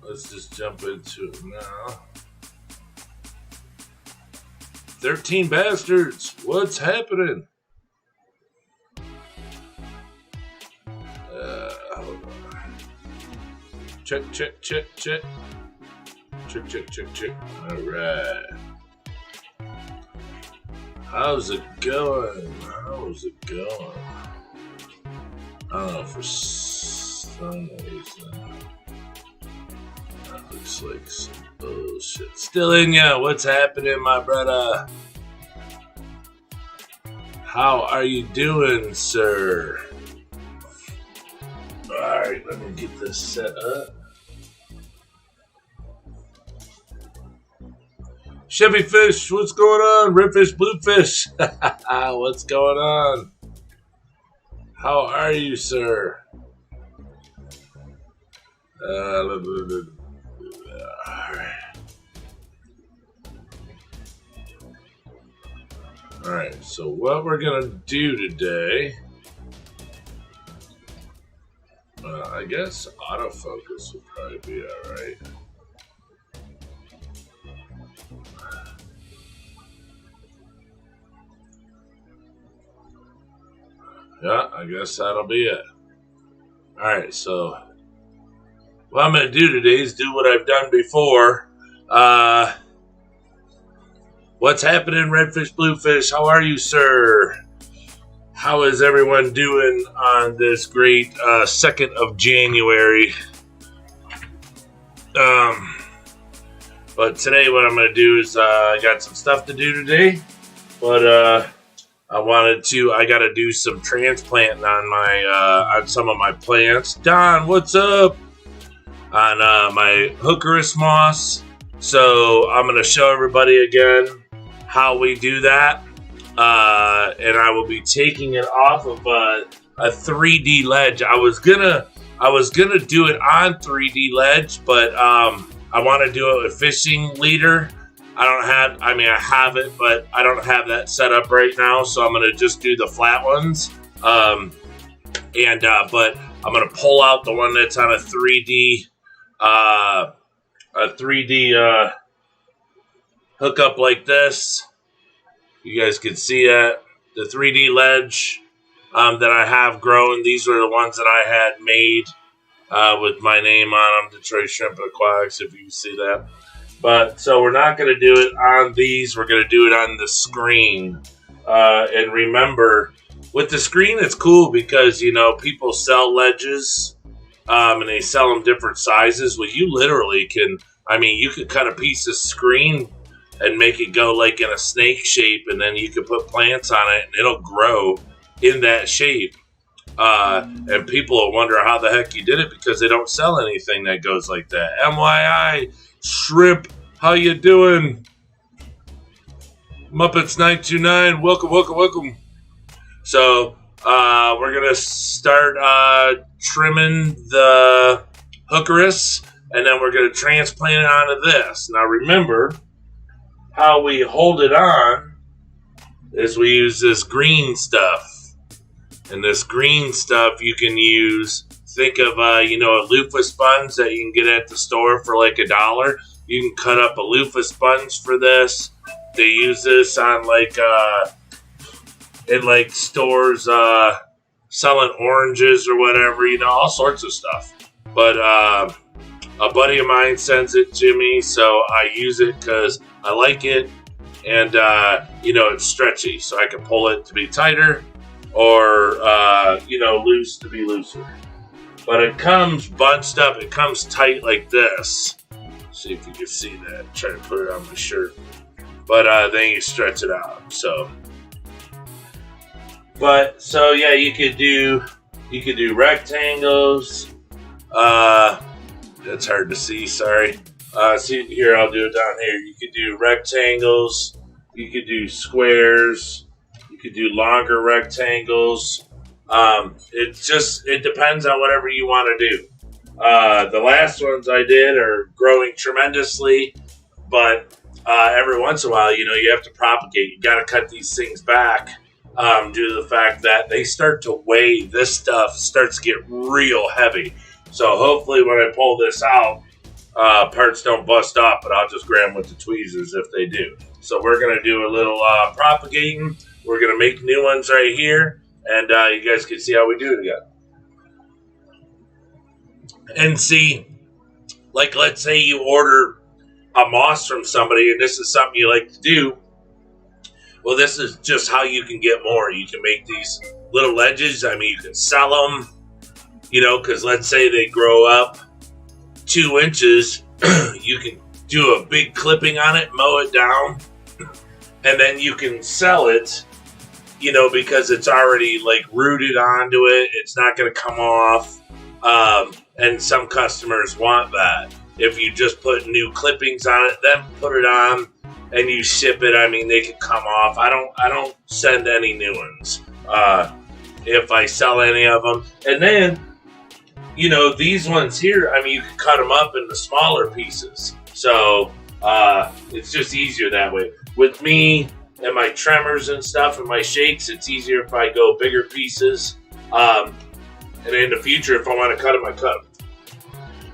let's just jump into it now. 13 bastards, what's happening? Hold on. Check. Check. Alright. How's it going? I don't know, for some reason that looks like some bullshit. Still in ya, what's happening, my brother? How are you doing, sir? Alright, let me get this set up. Chevy Fish, what's going on? Redfish, Bluefish, what's going on? How are you, sir? Alright, so what we're going to do today, I guess autofocus would probably be alright. Yeah, I guess that'll be it. Alright, so what I'm going to do today is do what I've done before. What's happening, Redfish, Bluefish? How are you, sir? How is everyone doing on this great 2nd of January? But today what I'm going to do is I got some stuff to do today. But I got to do some transplanting on on some of my plants. Don, what's up? On my Hookerace Moss. So I'm going to show everybody again how we do that. And I will be taking it off of a 3D ledge. I was gonna do it on 3D ledge, but I want to do it with fishing leader. I have it, but I don't have that set up right now, so I'm gonna just do the flat ones. But I'm gonna pull out the one that's on a 3D hookup like this. You guys can see it. The 3D ledge that I have growing. These are the ones that I had made with my name on them, Detroit Shrimp Aquatics, if you can see that. But so we're not going to do it on these. We're going to do it on the screen. And remember, with the screen, it's cool because, people sell ledges and they sell them different sizes. Well, you literally can, you could cut a piece of screen and make it go like in a snake shape, and then you can put plants on it and it'll grow in that shape. And people will wonder how the heck you did it because they don't sell anything that goes like that. MYI, Shrimp, how you doing? Muppets929, welcome. So, we're going to start trimming the Hookerace, and then we're going to transplant it onto this. Now remember, how we hold it on is we use this green stuff. And this green stuff you can use, think of, a loofah sponge that you can get at the store for like $1. You can cut up a loofah sponge for this. They use this on in stores selling oranges or whatever, all sorts of stuff. But a buddy of mine sends it to me, so I use it because I like it, and it's stretchy, so I can pull it to be tighter, or loose to be looser. But it comes bunched up. It comes tight like this. See if you can see that. Try to put it on my shirt. But then you stretch it out. So yeah, you could do rectangles. That's hard to see. Sorry. See here, I'll do it down here. You could do rectangles. You could do squares. You could do longer rectangles. It depends on whatever you want to do. The last ones I did are growing tremendously, but every once in a while, you have to propagate. You got to cut these things back due to the fact that they start to weigh. This stuff starts to get real heavy. So hopefully when I pull this out, parts don't bust off, but I'll just grab them with the tweezers if they do. So we're going to do a little propagating. We're going to make new ones right here, and you guys can see how we do it again. And see, like let's say you order a moss from somebody, and this is something you like to do. Well, this is just how you can get more. You can make these little ledges. I mean, you can sell them, you know, because let's say they grow up 2 inches. You can do a big clipping on it, mow it down, and then you can sell it, you know, because it's already like rooted onto it. It's not going to come off. And some customers want that. If you just put new clippings on it, then put it on and you ship it, I mean, they can come off. I don't send any new ones if I sell any of them. And then, you know, these ones here, I mean, you can cut them up into smaller pieces. So it's just easier that way. With me and my tremors and stuff and my shakes, it's easier if I go bigger pieces. And in the future, if I want to cut them, I cut them.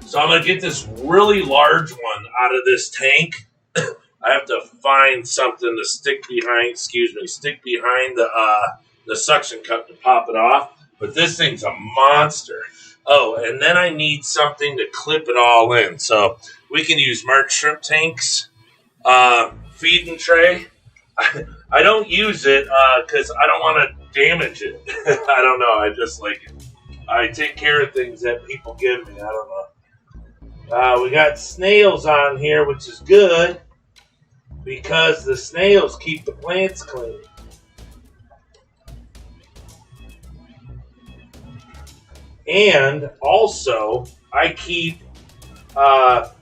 So I'm going to get this really large one out of this tank. I have to find something to stick behind the suction cup to pop it off. But this thing's a monster. Oh, and then I need something to clip it all in. So we can use Mark shrimp tanks, feeding tray. I don't use it because I don't want to damage it. I don't know. I just like it. I take care of things that people give me. I don't know. We got snails on here, which is good because the snails keep the plants clean. And also, I keep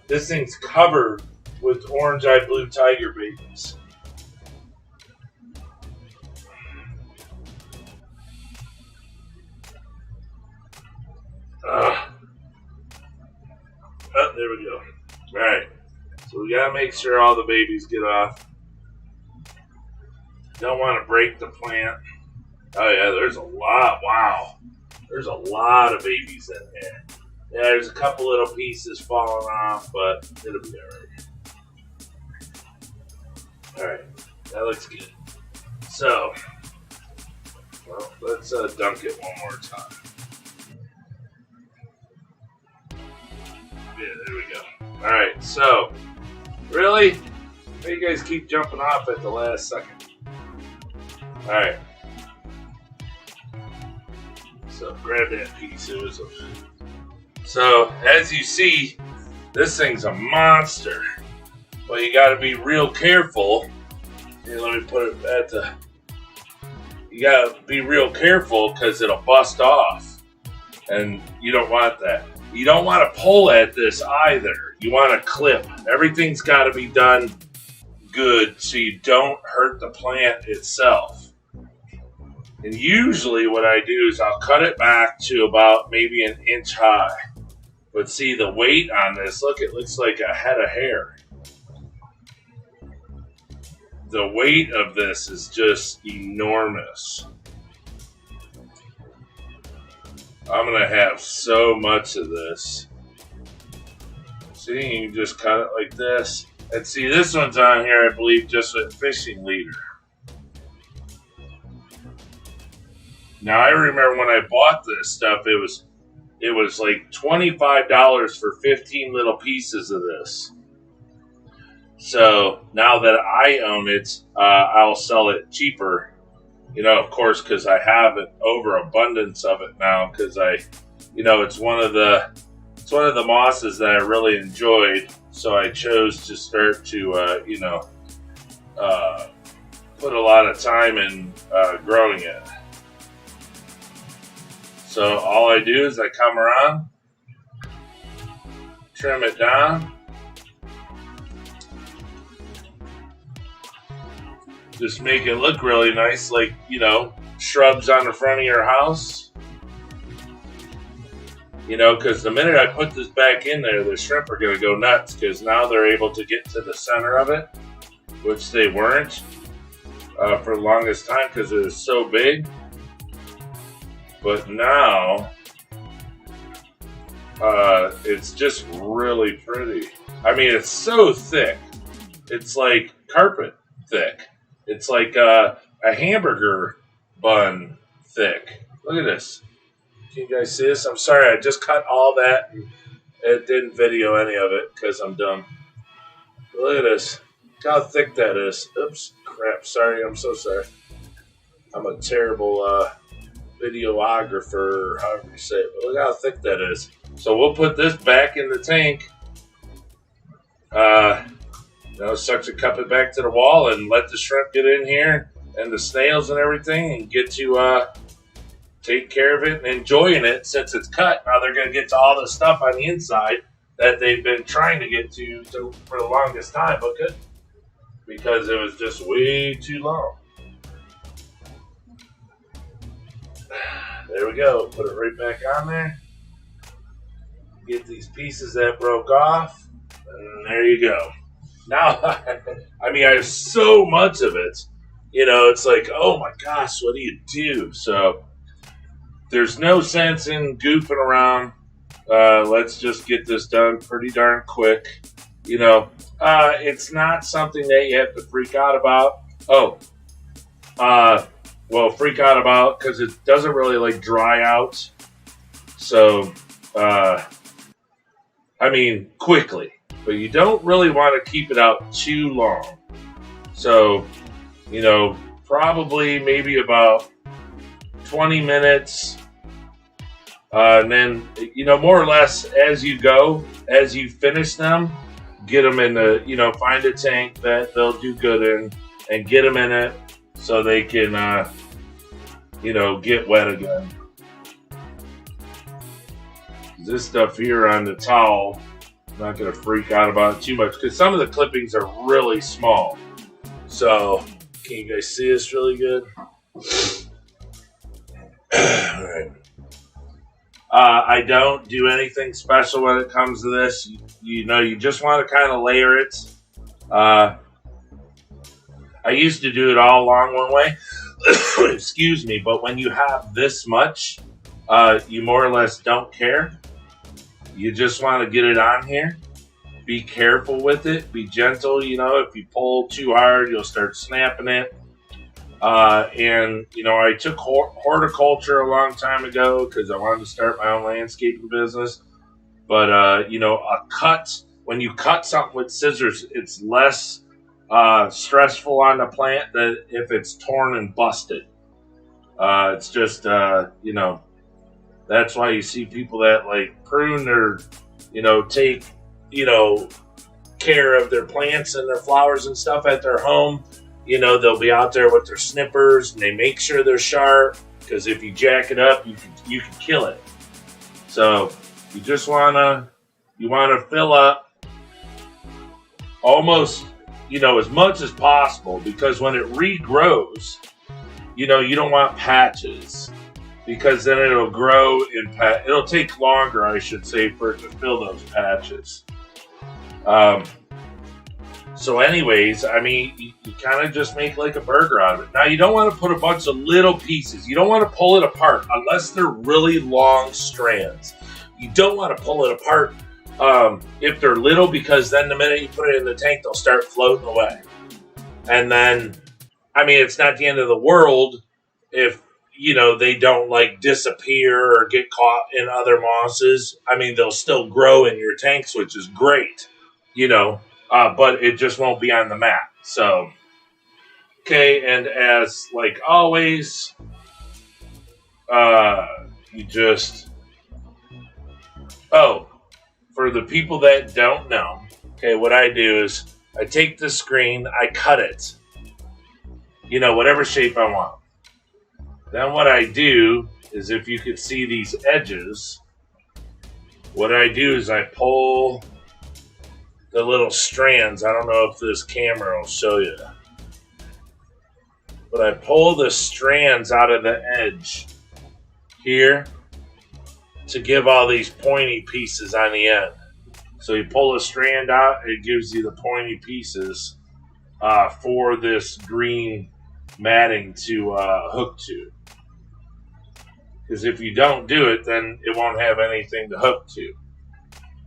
this thing's covered with orange-eyed blue tiger babies. Oh, there we go. All right. So we got to make sure all the babies get off. Don't want to break the plant. Oh, yeah, there's a lot. Wow. There's a lot of babies in here. Yeah, there's a couple little pieces falling off, but it'll be all right. All right. That looks good. So, well, let's dunk it one more time. Yeah, there we go. All right, so really, why you guys keep jumping off at the last second? All right, so grab that piece. So as you see, this thing's a monster. Well, you got to be real careful. Here, let me put it at the. You got to be real careful because it'll bust off, and you don't want that. You don't want to pull at this either. You want to clip. Everything's got to be done good so you don't hurt the plant itself. And usually what I do is I'll cut it back to about maybe 1 inch high. But see the weight on this, look, it looks like a head of hair. The weight of this is just enormous. I'm going to have so much of this. See, you can just cut it like this. And see, this one's on here, I believe, just with fishing leader. Now, I remember when I bought this stuff, it was like $25 for 15 little pieces of this. So now that I own it, I'll sell it cheaper. You know, of course, because I have an overabundance of it now. Because it's one of the mosses that I really enjoyed. So I chose to start to, put a lot of time in growing it. So all I do is I come around, trim it down. Just make it look really nice, like, shrubs on the front of your house. Because the minute I put this back in there, the shrimp are going to go nuts because now they're able to get to the center of it, which they weren't for the longest time because it was so big. But now, It's just really pretty. I mean, it's so thick. It's like carpet thick. It's like a hamburger bun thick. Look at this. Can you guys see this? I'm sorry, I just cut all that and it didn't video any of it because I'm dumb. Look at this. Look how thick that is. Oops, crap. Sorry, I'm so sorry. I'm a terrible videographer, however you say it. But look how thick that is. So we'll put this back in the tank. Suction cup it back to the wall and let the shrimp get in here and the snails and everything and get to take care of it and enjoying it since it's cut. Now they're going to get to all the stuff on the inside that they've been trying to get to for the longest time, but good because it was just way too long. There we go. Put it right back on there. Get these pieces that broke off, and there you go. Now, I mean, I have so much of it. It's like, oh my gosh, what do you do? So there's no sense in goofing around. Let's just get this done pretty darn quick. It's not something that you have to freak out about. Freak out about because it doesn't really like dry out. So, quickly. But you don't really want to keep it out too long. So, probably maybe about 20 minutes. And then, more or less as you go, as you finish them, get them in the, find a tank that they'll do good in and get them in it so they can, get wet again. This stuff here on the towel, I'm not going to freak out about it too much because some of the clippings are really small. So, can you guys see this really good? All right. I don't do anything special when it comes to this. You just want to kind of layer it. I used to do it all along one way. Excuse me. But when you have this much, you more or less don't care. You just want to get it on here. Be careful with it. Be gentle. If you pull too hard, you'll start snapping it. I took horticulture a long time ago because I wanted to start my own landscaping business. But, a cut, when you cut something with scissors, it's less stressful on the plant than if it's torn and busted. It's just, that's why you see people that like prune or, take, care of their plants and their flowers and stuff at their home. They'll be out there with their snippers and they make sure they're sharp because if you jack it up, you can kill it. So you just wanna fill up almost, as much as possible because when it regrows, you don't want patches because then it'll grow it'll take longer, I should say, for it to fill those patches. So anyways, you kind of just make like a burger out of it. Now, you don't want to put a bunch of little pieces. You don't want to pull it apart unless they're really long strands. You don't want to pull it apart if they're little because then the minute you put it in the tank, they'll start floating away. And then, it's not the end of the world if, they don't like disappear or get caught in other mosses. They'll still grow in your tanks, which is great, but it just won't be on the map. So, okay, and as like always, for the people that don't know, okay, what I do is I take the screen, I cut it, whatever shape I want. Then what I do is, if you could see these edges, what I do is I pull the little strands. I don't know if this camera will show you, but I pull the strands out of the edge here to give all these pointy pieces on the end. So you pull a strand out, it gives you the pointy pieces for this green matting to hook to. Because if you don't do it, then it won't have anything to hook to.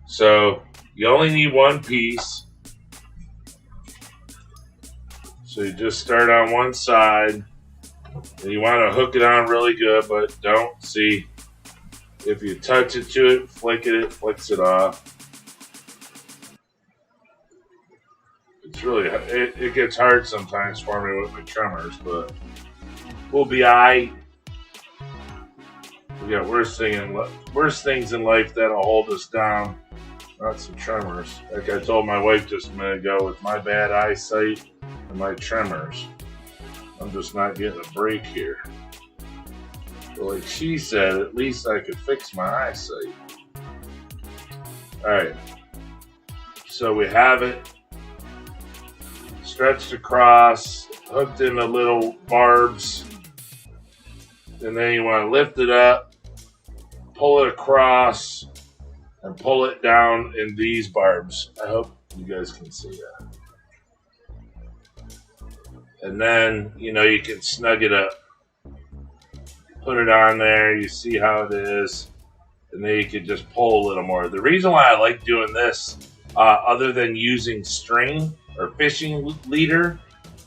So you only need one piece. So you just start on one side. And you want to hook it on really good, but don't see if you touch it to it, flick it, it flicks it off. It's really, it gets hard sometimes for me with my tremors, but we'll be alright. We got worse things in life that'll hold us down, not some tremors. Like I told my wife just a minute ago, with my bad eyesight and my tremors, I'm just not getting a break here. But like she said, at least I could fix my eyesight. Alright, so we have it stretched across, hooked in the little barbs, and then you want to lift it up, pull it across, and pull it down in these barbs. I hope you guys can see that. And then, you know, you can snug it up. Put it on there, you see how it is, and then you can just pull a little more. The reason why I like doing this, other than using string or fishing leader,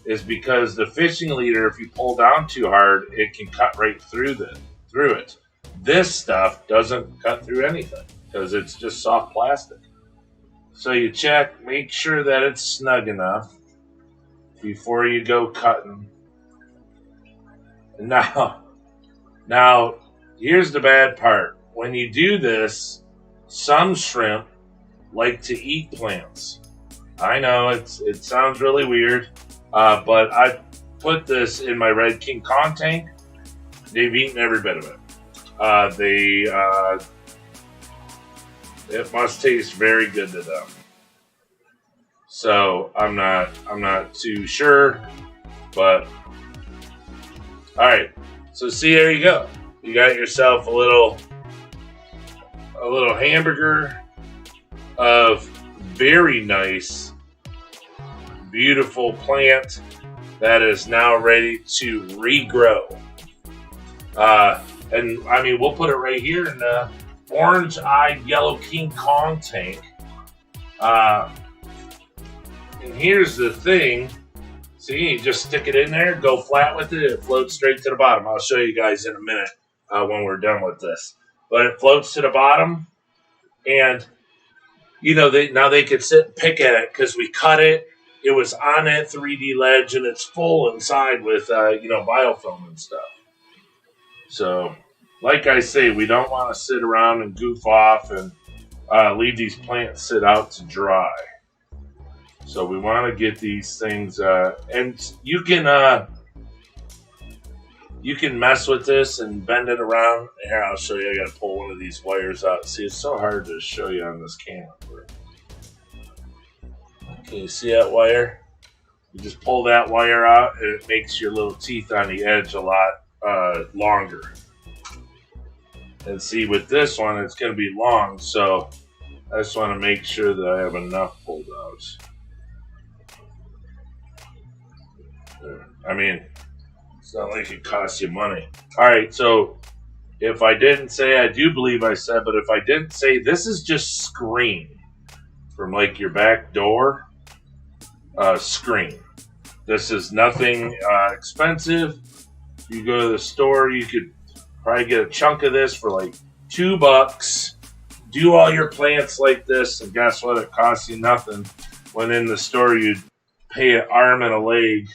is because the fishing leader, if you pull down too hard, it can cut right through it. This stuff doesn't cut through anything because it's just soft plastic. So you check, make sure that it's snug enough before you go cutting. And now here's the bad part. When you do this, some shrimp like to eat plants. I know it sounds really weird, but I put this in my Red King Kong tank. They've eaten every bit of it. It must taste very good to them. So I'm not too sure, but all right. So see, there you go. You got yourself a little hamburger of very nice, beautiful plant that is now ready to regrow. And I mean, we'll put it right here in the orange-eyed yellow King Kong tank. And here's the thing. See, you just stick it in there, go flat with it, it floats straight to the bottom. I'll show you guys in a minute when we're done with this. But it floats to the bottom, and you know, now they could sit and pick at it because we cut it. It was on that 3D ledge, and it's full inside with biofilm and stuff. So, like I say, we don't want to sit around and goof off and leave these plants sit out to dry. So we want to get these things, and you can mess with this and bend it around. Here, I'll show you. I got to pull one of these wires out. See, it's so hard to show you on this camera. Can you see that wire? You just pull that wire out, and it makes your little teeth on the edge a lot longer. And see, with this one, it's going to be long, so I just want to make sure that I have enough pulled out. I mean, it's not like it costs you money. All right, so if I didn't say, I do believe I said, but if I didn't say, this is just screen from like your back door screen. This is nothing expensive. You go to the store, you could probably get a chunk of this for like $2. Do all your plants like this, and guess what? It costs you nothing. When in the store, you'd pay an arm and a leg,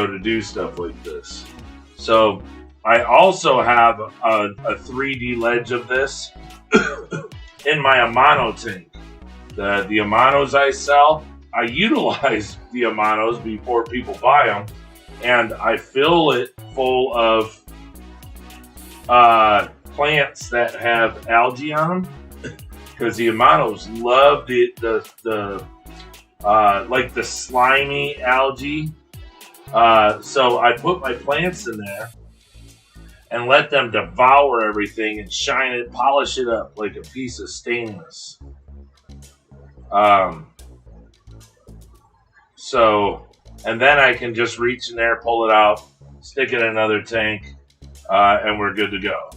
to do stuff like this. So I also have a 3D ledge of this in my Amano tank. The Amanos I sell, I utilize the Amanos before people buy them, and I fill it full of plants that have algae on them, because the Amanos love the slimy algae. So I put my plants in there and let them devour everything and shine it, polish it up like a piece of stainless. And then I can just reach in there, pull it out, stick it in another tank, and we're good to go.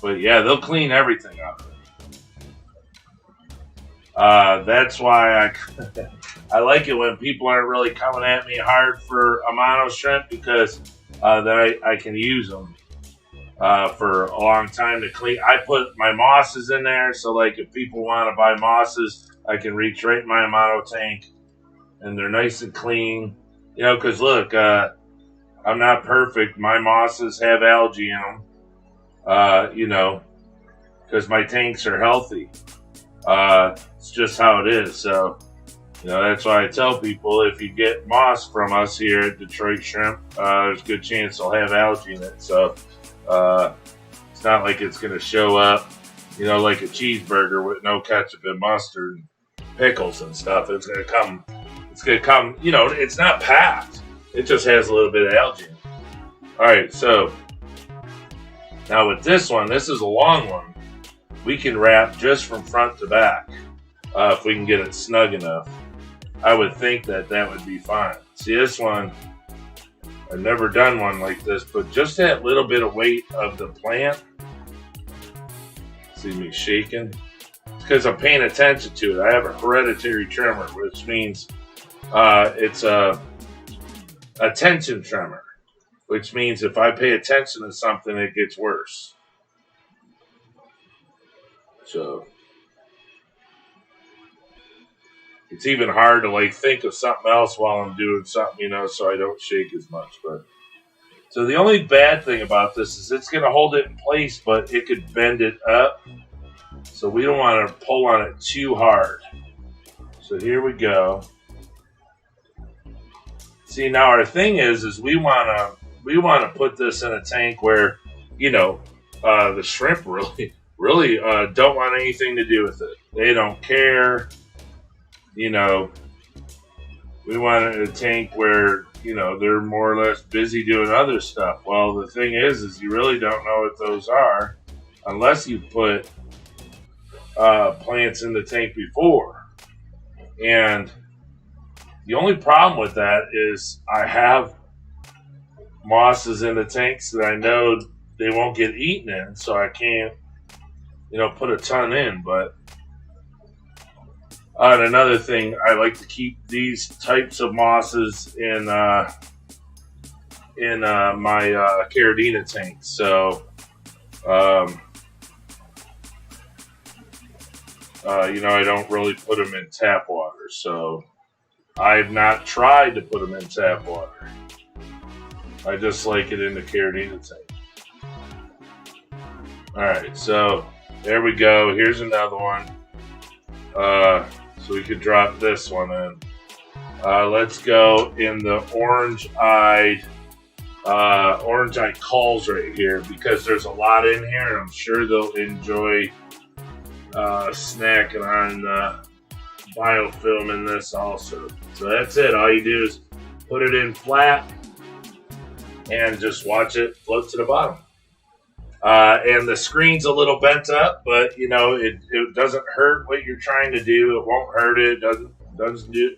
But yeah, they'll clean everything up. That's why I like it when people aren't really coming at me hard for Amano shrimp, because then I can use them for a long time to clean. I put my mosses in there, so like if people want to buy mosses, I can reach right in my Amano tank, and they're nice and clean. You know, because look, I'm not perfect. My mosses have algae in them. You know, because my tanks are healthy. It's just how it is. So, you know, that's why I tell people, if you get moss from us here at Detroit Shrimp, there's a good chance they'll have algae in it. So, it's not like it's going to show up, you know, like a cheeseburger with no ketchup and mustard and pickles and stuff. It's going to come, you know, it's not packed. It just has a little bit of algae in it. All right, so now with this one, this is a long one. We can wrap just from front to back if we can get it snug enough. I would think that would be fine. See, this one, I've never done one like this, but just that little bit of weight of the plant. See me shaking? It's because I'm paying attention to it. I have a hereditary tremor, which means it's a attention tremor, which means if I pay attention to something, it gets worse. So it's even hard to like think of something else while I'm doing something, you know, so I don't shake as much. But so the only bad thing about this is it's going to hold it in place, but it could bend it up. So we don't want to pull on it too hard. So here we go. See, now our thing is we want to put this in a tank where, you know, the shrimp really don't want anything to do with it. They don't care. You know, we want it in a tank where, you know, they're more or less busy doing other stuff. Well, the thing is you really don't know what those are unless you put plants in the tank before. And the only problem with that is I have mosses in the tanks that I know they won't get eaten in, so I can't, you know, put a ton in. But and another thing, I like to keep these types of mosses in my Caridina tank. So, you know, I don't really put them in tap water. So I've not tried to put them in tap water. I just like it in the Caridina tank. All right, so there we go. Here's another one. So we could drop this one in. Let's go in the orange-eyed culls right here, because there's a lot in here, and I'm sure they'll enjoy snacking on biofilm in this also. So that's it. All you do is put it in flat and just watch it float to the bottom. And the screen's a little bent up, but you know it doesn't hurt what you're trying to do. It won't hurt it. Doesn't you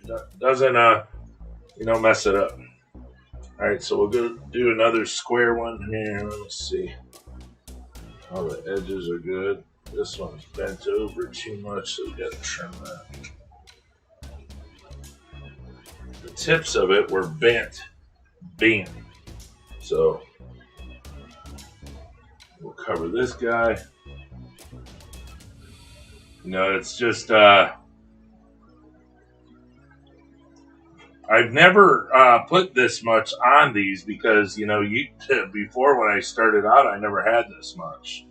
know, mess it up. All right, so we'll go do another square one here. Let me see. All the edges are good. This one's bent over too much, so we got to trim that. The tips of it were bent. So we'll cover this guy. You know, it's just I've never put this much on these because, you know, before when I started out, I never had this much.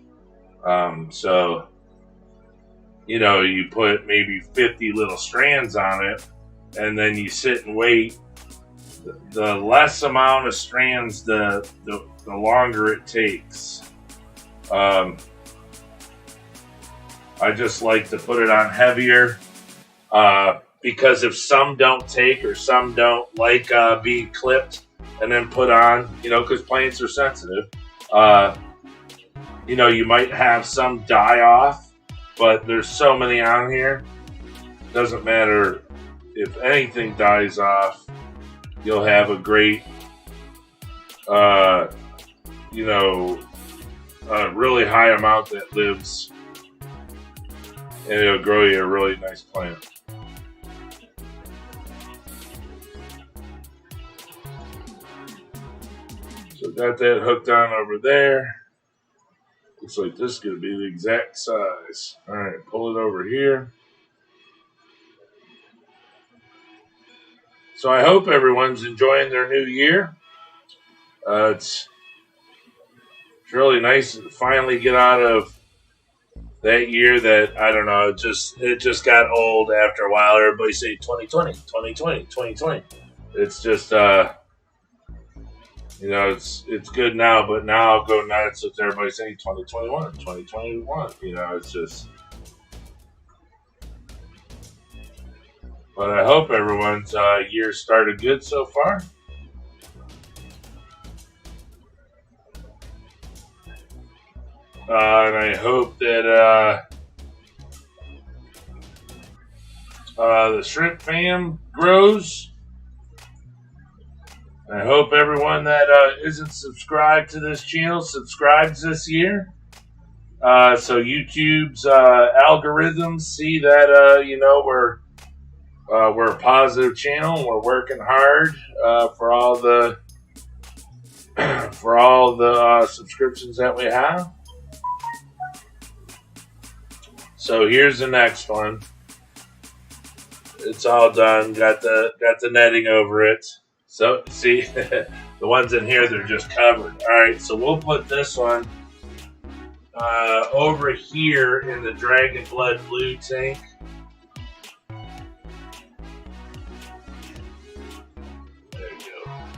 So, you know, you put maybe 50 little strands on it, and then you sit and wait. The less amount of strands, the longer it takes. I just like to put it on heavier because if some don't take or some don't like being clipped and then put on, you know, because plants are sensitive, you know, you might have some die off, but there's so many on here. Doesn't matter if anything dies off, you'll have a great, you know, a really high amount that lives, and it'll grow you a really nice plant. So got that hooked on over there. Looks like this is going to be the exact size. All right, pull it over here. So I hope everyone's enjoying their new year. It's really nice to finally get out of that year that, I don't know, it just got old after a while. Everybody say 2020, 2020, 2020. It's just, it's good now, but now I'll go nuts with everybody saying 2021, 2021. It's just. But I hope everyone's year started good so far. And I hope that the Shrimp fam grows. I hope everyone that isn't subscribed to this channel subscribes this year. So YouTube's algorithms see that we're a positive channel. We're working hard for all the subscriptions that we have. So here's the next one. It's all done. Got the netting over it. So see, the ones in here, they're just covered. All right, so we'll put this one over here in the Dragon Blood Blue tank.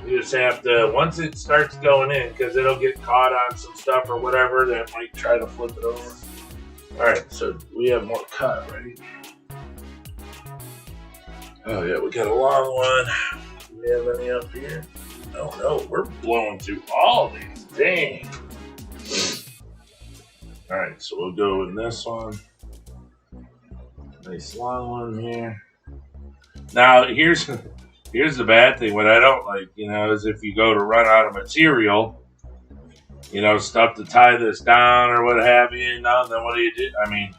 You just have to, once it starts going in, because it'll get caught on some stuff or whatever that might try to flip it over. Alright, so we have more cut, right? Oh yeah, we got a long one. Do we have any up here? Oh no, we're blowing through all these. Dang. Alright, so we'll go with this one. Nice long one here. Now, here's the bad thing. What I don't like, is if you go to run out of material, stuff to tie this down or what have you, then what do you do? I mean,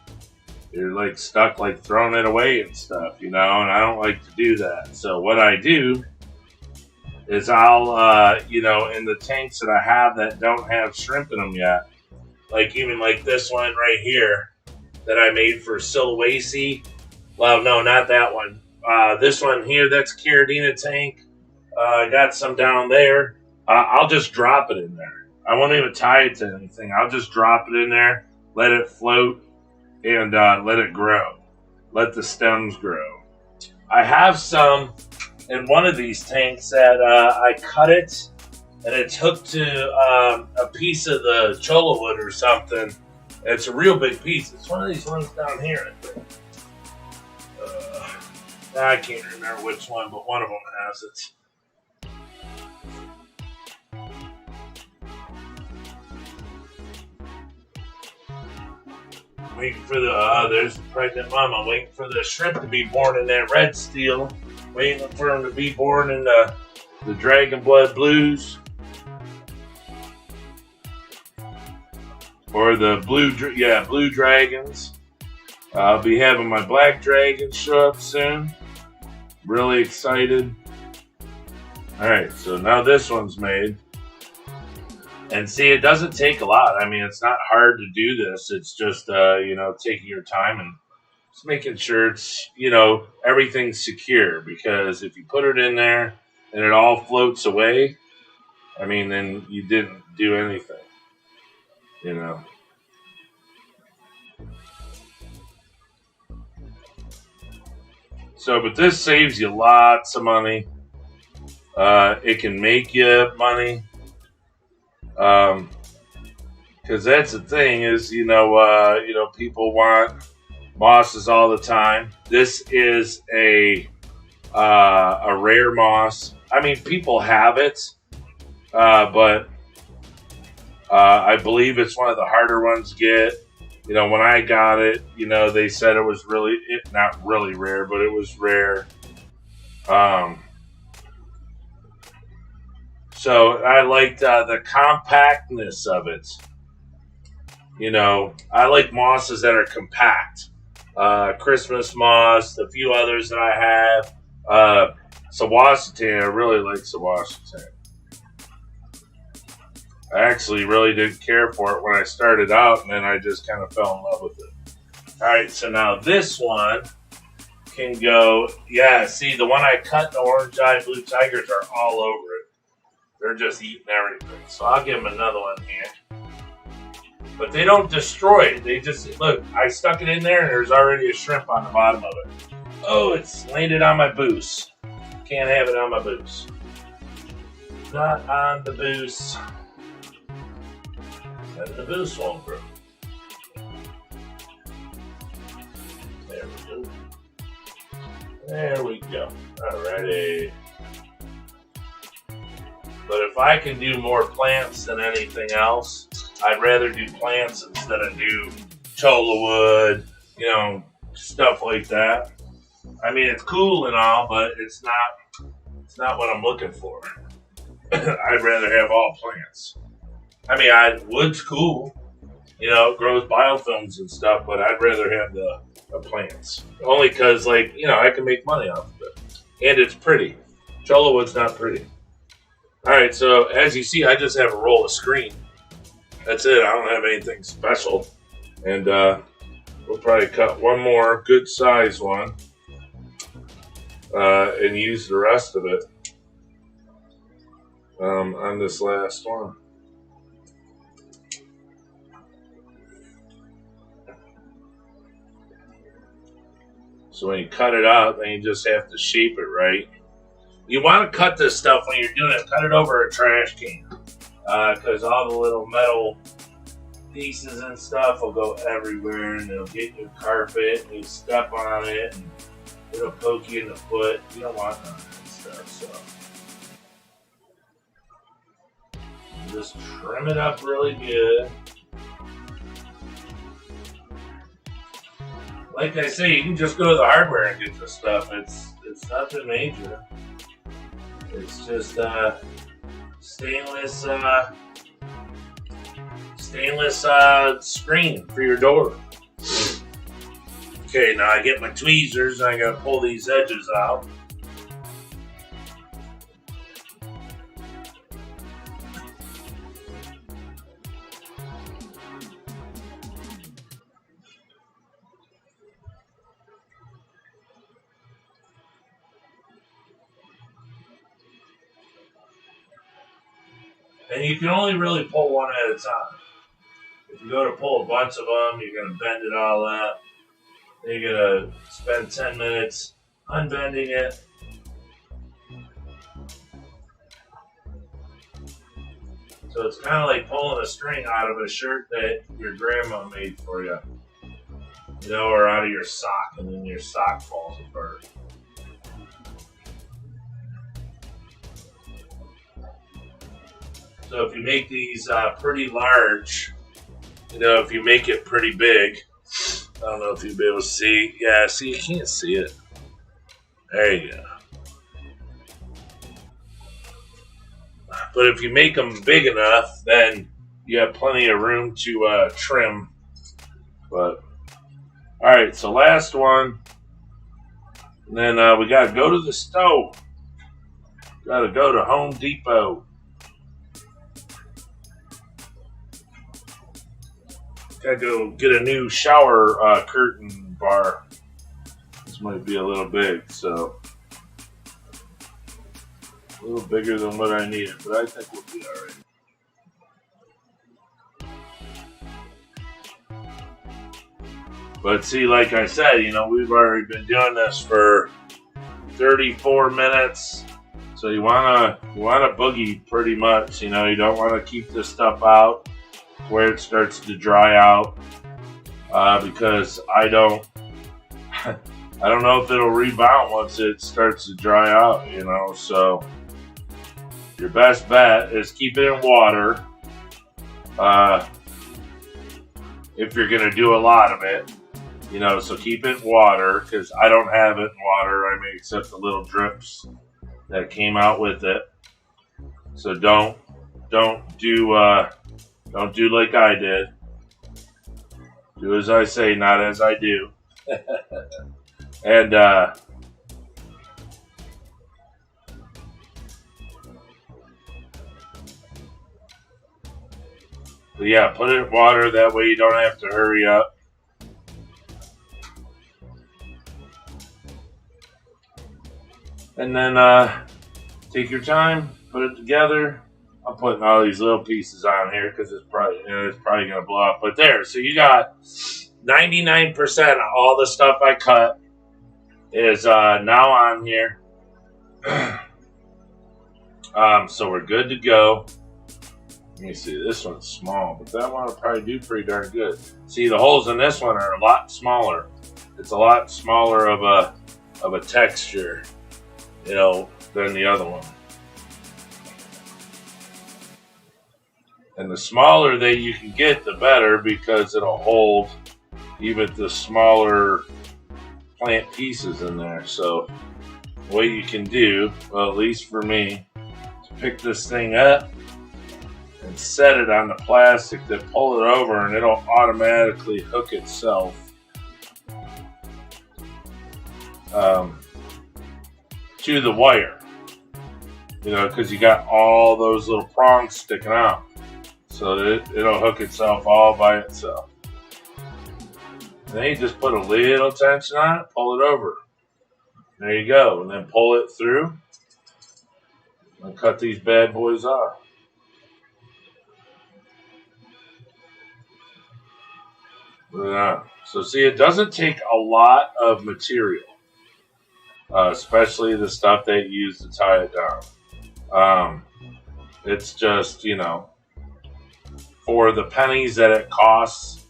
you're like stuck, like throwing it away and stuff, and I don't like to do that. So what I do is I'll, in the tanks that I have that don't have shrimp in them yet, like even like this one right here that I made for Sulawesi. Well, no, not that one. This one here, that's Caridina tank. I got some down there. I'll just drop it in there. I won't even tie it to anything. I'll just drop it in there, let it float, and let it grow. Let the stems grow. I have some in one of these tanks that I cut it, and it's hooked to a piece of the cholla wood or something. It's a real big piece. It's one of these ones down here, I think. I can't remember which one, but one of them has it. Waiting for there's the pregnant mama, waiting for the shrimp to be born in that red steel, waiting for them to be born in the Dragon Blood Blues. Or the blue dragons. I'll be having my black dragons show up soon. Really excited. Alright, so now this one's made. And see, it doesn't take a lot. I mean, it's not hard to do this. It's just, taking your time and just making sure it's, everything's secure. Because if you put it in there and it all floats away, I mean, then you didn't do anything. So, but this saves you lots of money. It can make you money. Because that's the thing is, people want mosses all the time. This is a rare moss. I mean, people have it, but I believe it's one of the harder ones to get. When I got it, they said it was not really rare, but it was rare. So I liked the compactness of it. You know, I like mosses that are compact. Christmas moss, a few others that I have. Sawasatan, I really like Sawasatan. I actually really didn't care for it when I started out, and then I just kind of fell in love with it. All right, so now this one can go. Yeah, see, the one I cut, the orange-eyed blue tigers are all over it. They're just eating everything. So I'll give them another one here. But they don't destroy it. They just, look, I stuck it in there and there's already a shrimp on the bottom of it. Oh, it's landed on my booze. Can't have it on my booze. Not on the booze. And the booze won't grow. There we go. There we go. Alrighty. But if I can do more plants than anything else, I'd rather do plants instead of do cholla wood, you know, stuff like that. I mean, it's cool and all, but it's not what I'm looking for. I'd rather have all plants. I mean, wood's cool, you know, it grows biofilms and stuff, but I'd rather have the plants. Only because, like, you know, I can make money off of it. And it's pretty. Cholla wood's not pretty. Alright, so as you see, I just have a roll of screen. That's it. I don't have anything special. And we'll probably cut one more good size one and use the rest of it on this last one. So when you cut it out, then you just have to shape it right. You want to cut this stuff when you're doing it. Cut it over a trash can. Because all the little metal pieces and stuff will go everywhere, and it'll get your carpet, and you step on it, and it'll poke you in the foot. You don't want none of that stuff, so just trim it up really good. Like I say, you can just go to the hardware and get this stuff. It's nothing major. It's just stainless screen for your door. Okay, now I get my tweezers and I gotta pull these edges out. And you can only really pull one at a time. If you go to pull a bunch of them, you're going to bend it all up. Then you're going to spend 10 minutes unbending it. So it's kind of like pulling a string out of a shirt that your grandma made for you. You know, or out of your sock, and then your sock falls apart. So if you make these pretty large, you know, if you make it pretty big, I don't know if you'll be able to see. Yeah, see, you can't see it. There you go. But if you make them big enough, then you have plenty of room to trim. But, alright, so last one. And then we got to go to the stove. Got to go to Home Depot. Gotta go get a new shower curtain bar. This might be a little big, so a little bigger than what I needed, but I think we'll be alright. But see, like I said, you know, we've already been doing this for 34 minutes, so you wanna boogie pretty much. You know, you don't want to keep this stuff out where it starts to dry out, because I don't know if it'll rebound once it starts to dry out, you know. So your best bet is keep it in water if you're gonna do a lot of it, you know. So keep it in water, because I don't have it in water. I mean, except the little drips that came out with it. So don't do like I did. Do as I say, not as I do. And but yeah, put it in water. That way you don't have to hurry up. And then take your time, put it together. I'm putting all these little pieces on here because it's probably gonna blow up. But there, so you got 99% of all the stuff I cut is now on here. So we're good to go. Let me see. This one's small, but that one will probably do pretty darn good. See, the holes in this one are a lot smaller. It's a lot smaller of a texture, than the other one. And the smaller that you can get, the better, because it'll hold even the smaller plant pieces in there. So what you can do, well, at least for me, is pick this thing up and set it on the plastic, then pull it over, and it'll automatically hook itself to the wire. Because you got all those little prongs sticking out. So it'll hook itself all by itself. And then you just put a little tension on it, pull it over. There you go. And then pull it through and cut these bad boys off. So see, it doesn't take a lot of material, especially the stuff that you use to tie it down. It's just, for the pennies that it costs,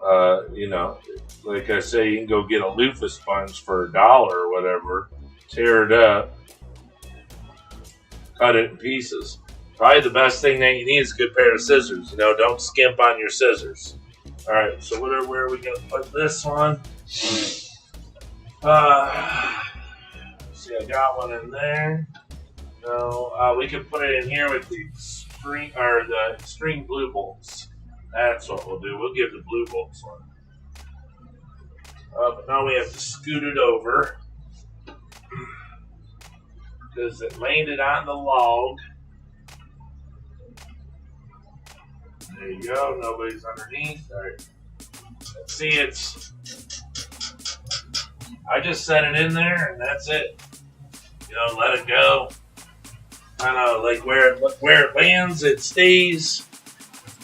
like I say, you can go get a loofah sponge for $1 or whatever, tear it up, cut it in pieces. Probably the best thing that you need is a good pair of scissors. Don't skimp on your scissors. All right, so where are we going to put this one? See, I got one in there. No, we can put it in here with the extreme blue bolts. That's what we'll do. We'll give the blue bolts one. But now we have to scoot it over because it landed on the log. There you go. Nobody's underneath. All right. See, I just set it in there and that's it. Let it go. Kind of like where it lands, it stays.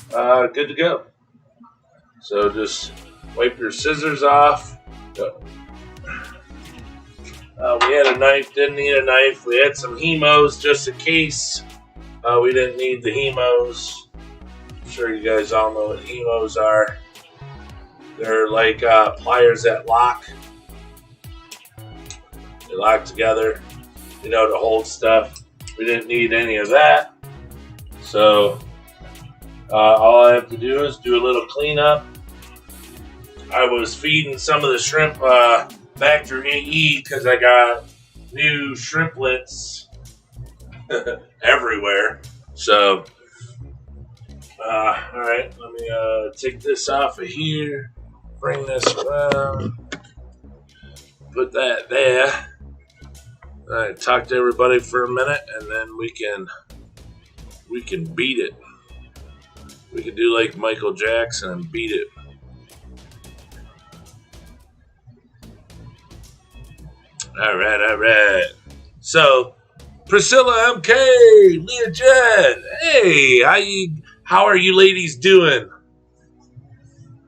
Good to go. So just wipe your scissors off. Go. We had a knife, didn't need a knife. We had some hemos just in case. We didn't need the hemos. I'm sure you guys all know what hemos are. They're like pliers that lock. They lock together, to hold stuff. We didn't need any of that. So all I have to do is do a little cleanup. I was feeding some of the shrimp back through AE because I got new shrimplets everywhere. So, all right, let me take this off of here, bring this around, put that there. All right, talk to everybody for a minute, and then we can beat it. We can do like Michael Jackson and beat it. All right. So, Priscilla MK, Leah Jen, hey, how are you ladies doing?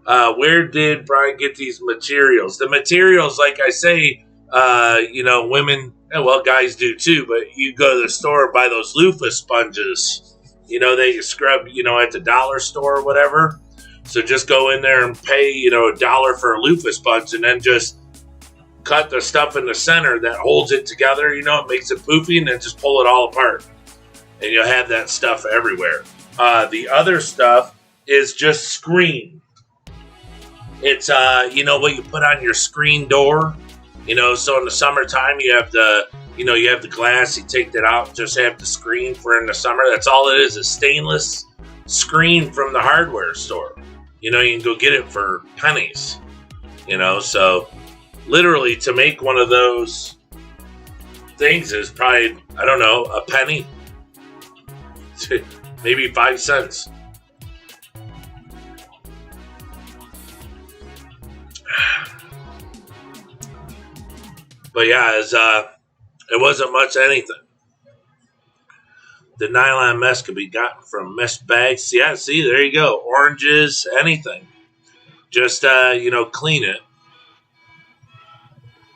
Where did Brian get these materials? The materials, like I say, women, well, guys do too, but you go to the store and buy those loofah sponges, that you scrub, at the dollar store or whatever. So just go in there and pay, $1 for a loofah sponge and then just cut the stuff in the center that holds it together, it makes it poofy, and then just pull it all apart. And you'll have that stuff everywhere. The other stuff is just screen. It's, what you put on your screen door. So in the summertime, you have the glass, you take that out, just have the screen for in the summer. That's all it is, a stainless screen from the hardware store. You know, you can go get it for pennies. You know, so literally to make one of those things is probably, I don't know, a penny, maybe 5 cents. But yeah, it wasn't much anything. The nylon mesh could be gotten from mesh bags. Yeah, see, there you go. Oranges, anything. Just, clean it.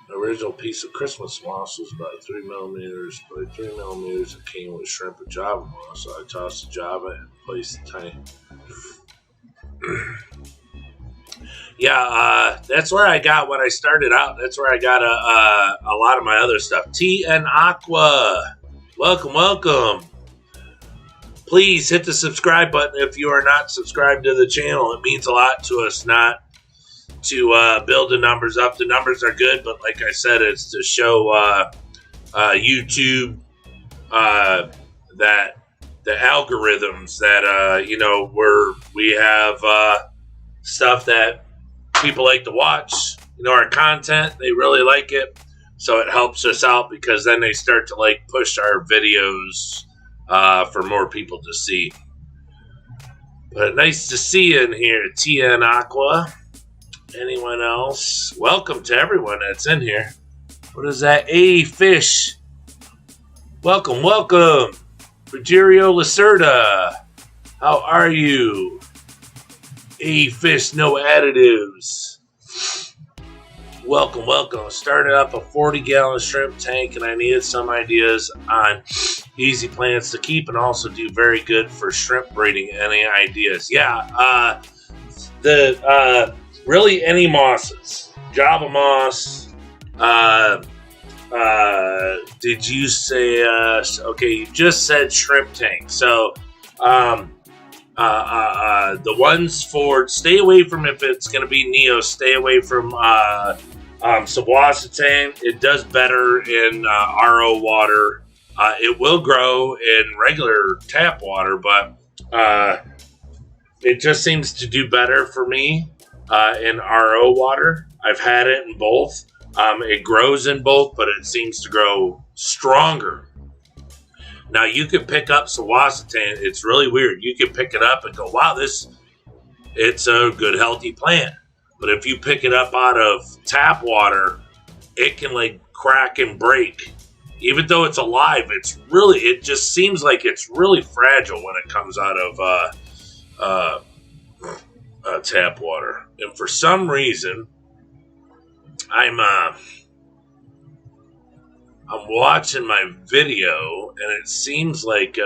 The original piece of Christmas moss was about 3 millimeters by 3 millimeters. It came with shrimp and Java moss. So I tossed the Java and placed the tiny. Yeah, that's where I got when I started out. That's where I got a lot of my other stuff. Tea and Aqua. Welcome. Please hit the subscribe button if you are not subscribed to the channel. It means a lot to us not to build the numbers up. The numbers are good, but like I said, it's to show YouTube that the algorithms that, we have stuff that people like to watch, our content. They really like it. So it helps us out because then they start to push our videos for more people to see. But nice to see you in here, Tia and Aqua. Anyone else? Welcome to everyone that's in here. What is that? A Fish. Welcome. Rogerio Lacerda. How are you? A Fish, no additives. Welcome. Started up a 40-gallon shrimp tank, and I needed some ideas on easy plants to keep and also do very good for shrimp breeding. Any ideas? Yeah, really any mosses. Java moss. Did you say? Okay, you just said shrimp tank. So, the ones for stay away from, if it's going to be Neo, stay away from Sawasatan. It does better in RO water. It will grow in regular tap water, but it just seems to do better for me in RO water. I've had it in both. It grows in both, but it seems to grow stronger. Now, you can pick up Sawasatan. It's really weird. You can pick it up and go, wow, it's a good, healthy plant. But if you pick it up out of tap water, it can crack and break. Even though it's alive, it just seems like it's really fragile when it comes out of tap water. And for some reason, I'm watching my video, and it seems like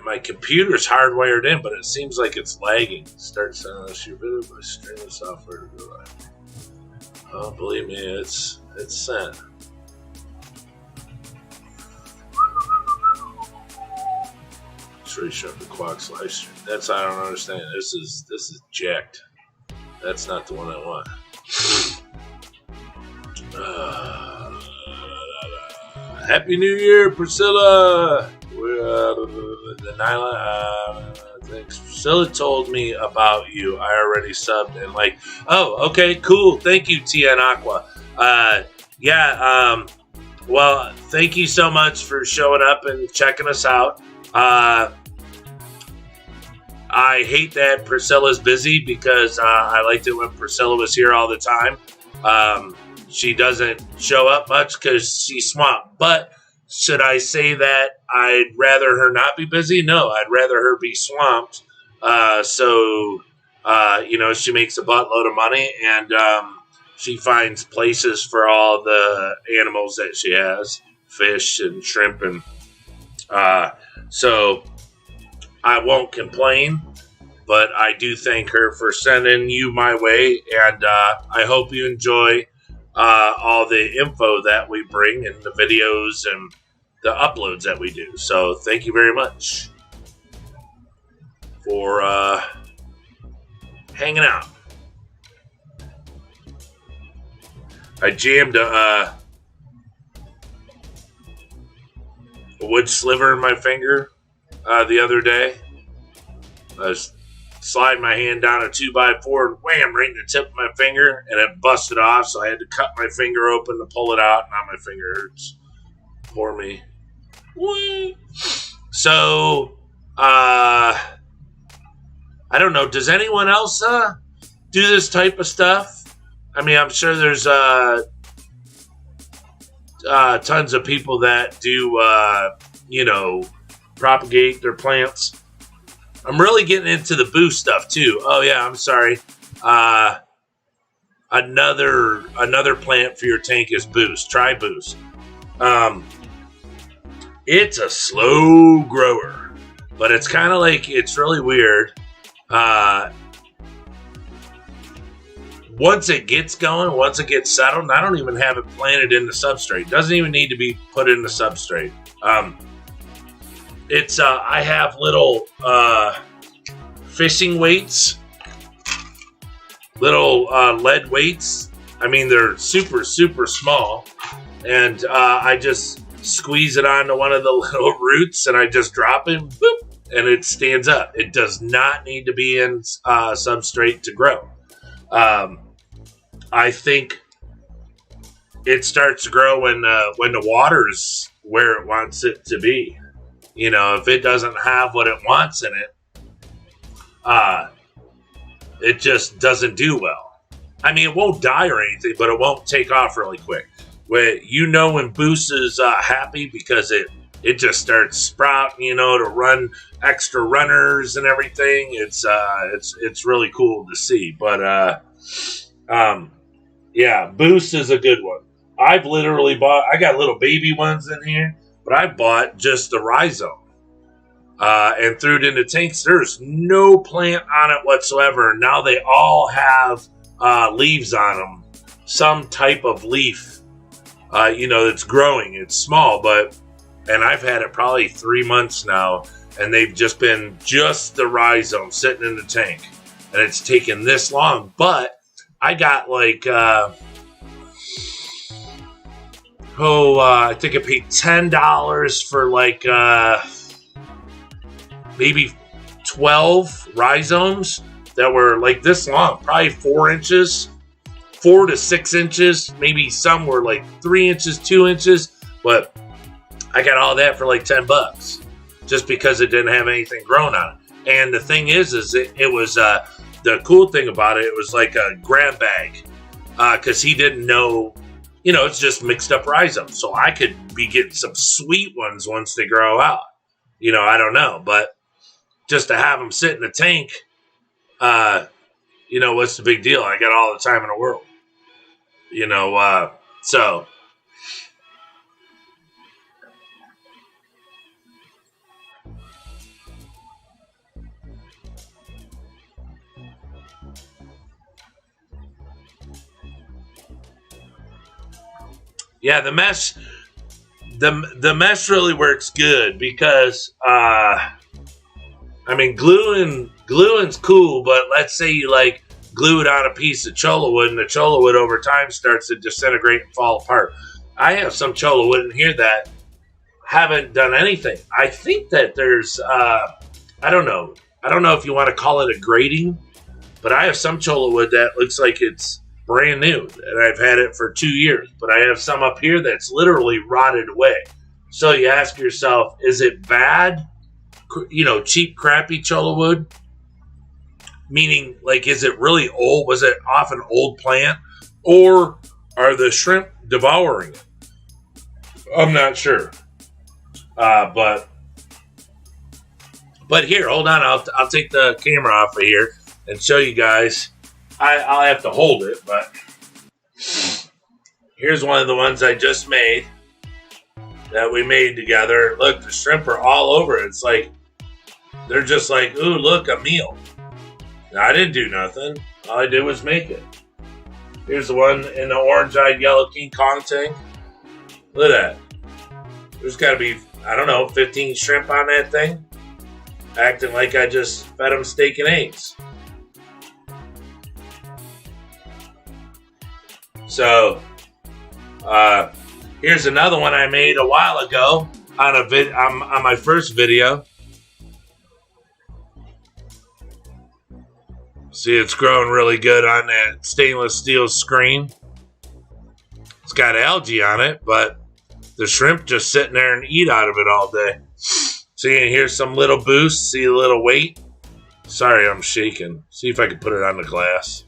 my computer's hardwired in, but it seems like it's lagging. Start sending us your video by streaming software to go live. Oh, believe me, it's sent. Shrimp Aquatics live stream. I don't understand. This is jacked. That's not the one I want. Happy New Year, Priscilla. The nylon. Thanks. Priscilla told me about you. I already subbed and oh, okay, cool. Thank you, Tia and Aqua. Well, thank you so much for showing up and checking us out. I hate that Priscilla's busy because I liked it when Priscilla was here all the time. She doesn't show up much because she's swamped. But should I say that I'd rather her not be busy? No, I'd rather her be swamped. So she makes a buttload of money, and she finds places for all the animals that she has, fish and shrimp. And so I won't complain. But I do thank her for sending you my way, and I hope you enjoy all the info that we bring and the videos and the uploads that we do. So thank you very much for hanging out. I jammed a wood sliver in my finger the other day. I slide my hand down a 2x4 and wham, right in the tip of my finger, and it busted off, so I had to cut my finger open to pull it out. Now my finger hurts. Poor me. So, I don't know. Does anyone else do this type of stuff? I mean, I'm sure there's tons of people that do, propagate their plants. I'm really getting into the boost stuff too. Oh yeah, I'm sorry. Another plant for your tank is boost. Try boost. It's a slow grower, but it's kind of like, it's really weird. Once it gets going, once it gets settled, and I don't even have it planted in the substrate. It doesn't even need to be put in the substrate. I have little fishing weights, little lead weights. I mean, they're super, super small. And I just squeeze it onto one of the little roots and I just drop it, boop, and it stands up. It does not need to be in substrate to grow. I think it starts to grow when the water's where it wants it to be. You know, if it doesn't have what it wants in it, it just doesn't do well. I mean, it won't die or anything, but it won't take off really quick. When Boost is happy because it just starts sprouting, to run extra runners and everything. It's really cool to see. But yeah, Boost is a good one. I've literally I got little baby ones in here, but I bought just the rhizome and threw it into tanks. There's no plant on it whatsoever. Now they all have leaves on them, some type of leaf, that's growing. It's small, and I've had it probably 3 months now, and they've just been just the rhizome sitting in the tank, and it's taken this long. But I got I think I paid $10 for maybe 12 rhizomes that were like this long, probably 4 inches, 4 to 6 inches. Maybe some were like 3 inches, 2 inches, but I got all that for like $10 just because it didn't have anything grown on it. And the thing is it was the cool thing about it. It was like a grab bag because he didn't know. It's just mixed up rhizomes. So I could be getting some sweet ones once they grow out. I don't know. But just to have them sit in the tank, what's the big deal? I got all the time in the world. So. Yeah, the mesh really works good because gluing's cool, but let's say you glue it on a piece of cholla wood, and the cholla wood over time starts to disintegrate and fall apart. I have some cholla wood in here that haven't done anything. I think that there's I don't know if you want to call it a grading, but I have some cholla wood that looks like it's brand new, and I've had it for 2 years, but I have some up here that's literally rotted away. So you ask yourself, is it bad? Cheap, crappy cholla wood? Meaning, is it really old? Was it off an old plant? Or are the shrimp devouring it? I'm not sure. But here, hold on. I'll take the camera off of here and show you guys. I'll have to hold it, but here's one of the ones I just made that we made together. Look, the shrimp are all over it. It's they're just ooh, look, a meal. Now, I didn't do nothing. All I did was make it. Here's the one in the orange-eyed yellow King Kong tank. Look at that. There's got to be, 15 shrimp on that thing. Acting like I just fed them steak and eggs. So, here's another one I made a while ago on my first video. See, it's growing really good on that stainless steel screen. It's got algae on it, but the shrimp just sitting there and eat out of it all day. See, here's some little boost. See a little weight. Sorry, I'm shaking. See if I can put it on the glass.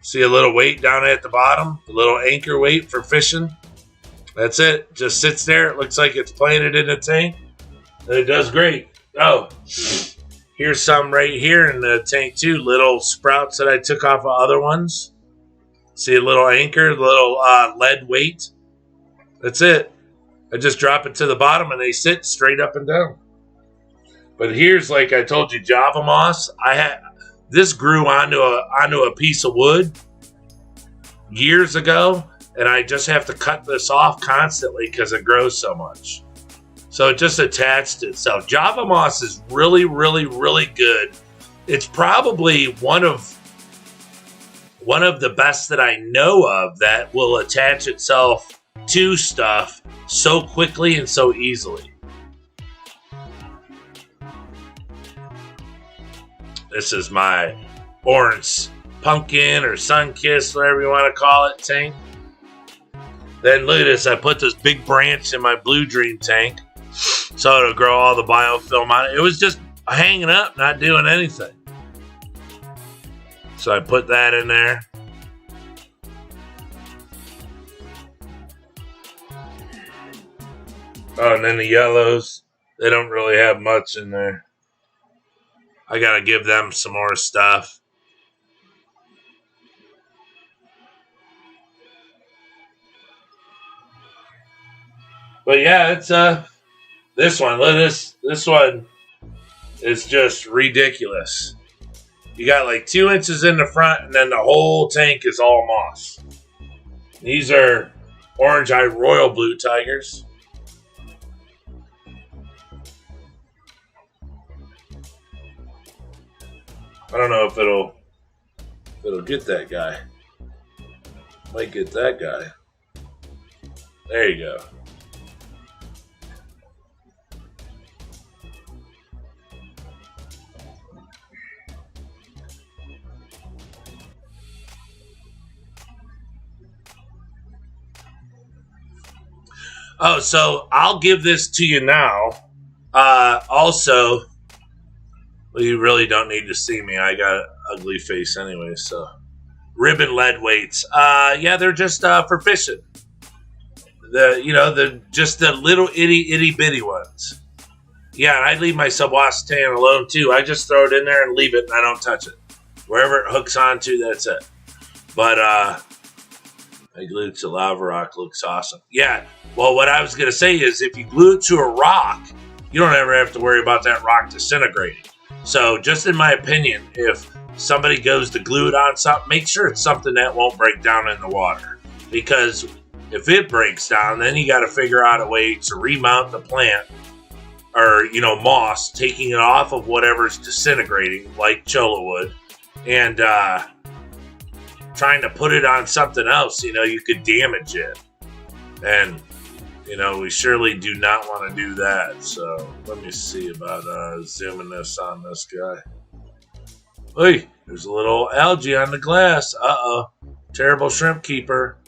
See a little weight down at the bottom? A little anchor weight for fishing. That's it. Just sits there. It looks like it's planted in a tank. And it does great. Oh, here's some right here in the tank too. Little sprouts that I took off of other ones. See a little anchor, little lead weight. That's it. I just drop it to the bottom and they sit straight up and down. But here's, like I told you, Java moss. This grew onto a piece of wood years ago, and I just have to cut this off constantly because it grows so much. So it just attached itself. Java moss is really, really, really good. It's probably one of the best that I know of that will attach itself to stuff so quickly and so easily. This is my orange pumpkin or sun-kissed, whatever you want to call it, tank. Then look at this. I put this big branch in my blue dream tank so it'll grow all the biofilm on it. It was just hanging up, not doing anything. So I put that in there. Oh, and then the yellows. They don't really have much in there. I gotta give them some more stuff. But yeah, it's this one. Look at this. This one is just ridiculous. You got like 2 inches in the front, and then the whole tank is all moss. These are orange eye royal blue tigers. I don't know if it'll get that guy. Might get that guy. There you go. Oh, so I'll give this to you now. Also, well, you really don't need to see me. I got an ugly face anyway, so. Ribbon lead weights. Yeah, they're just for fishing. Just the little itty bitty ones. Yeah, and I leave my subwash tan alone too. I just throw it in there and leave it, and I don't touch it. Wherever it hooks onto, that's it. But I glued it to lava rock. Looks awesome. Yeah. Well, what I was gonna say is, if you glue it to a rock, you don't ever have to worry about that rock disintegrating. So, just in my opinion, if somebody goes to glue it on something, make sure it's something that won't break down in the water. Because if it breaks down, then you got to figure out a way to remount the plant or, moss, taking it off of whatever's disintegrating, like cholla wood, and trying to put it on something else, you could damage it. And, we surely do not want to do that. So let me see about zooming this on this guy. Hey, there's a little algae on the glass. Uh-oh. Terrible shrimp keeper.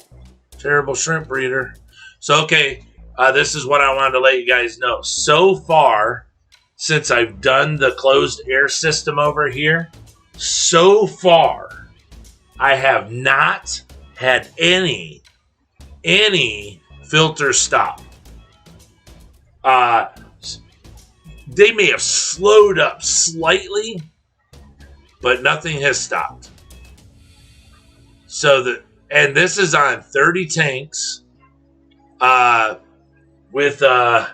Terrible shrimp breeder. So, okay, this is what I wanted to let you guys know. So far, since I've done the closed air system over here, so far, I have not had any filter stop. They may have slowed up slightly, but nothing has stopped. And this is on 30 tanks. With look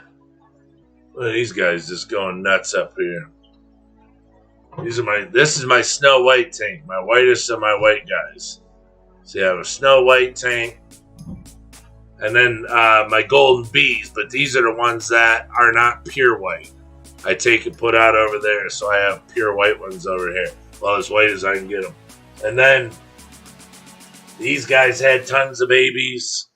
at these guys just going nuts up here. This is my snow white tank, my whitest of my white guys. So you have a snow white tank, and then my golden bees, but these are the ones that are not pure white. I take and put out over there, so I have pure white ones over here. Well, as white as I can get them. And then these guys had tons of babies.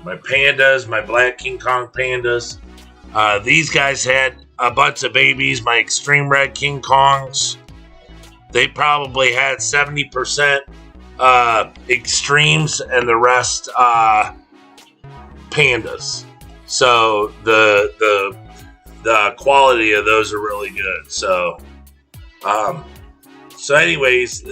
My pandas, my black King Kong pandas. These guys had a bunch of babies, my extreme red King Kongs. They probably had 70% extremes and the rest pandas. So the quality of those are really good. So anyways,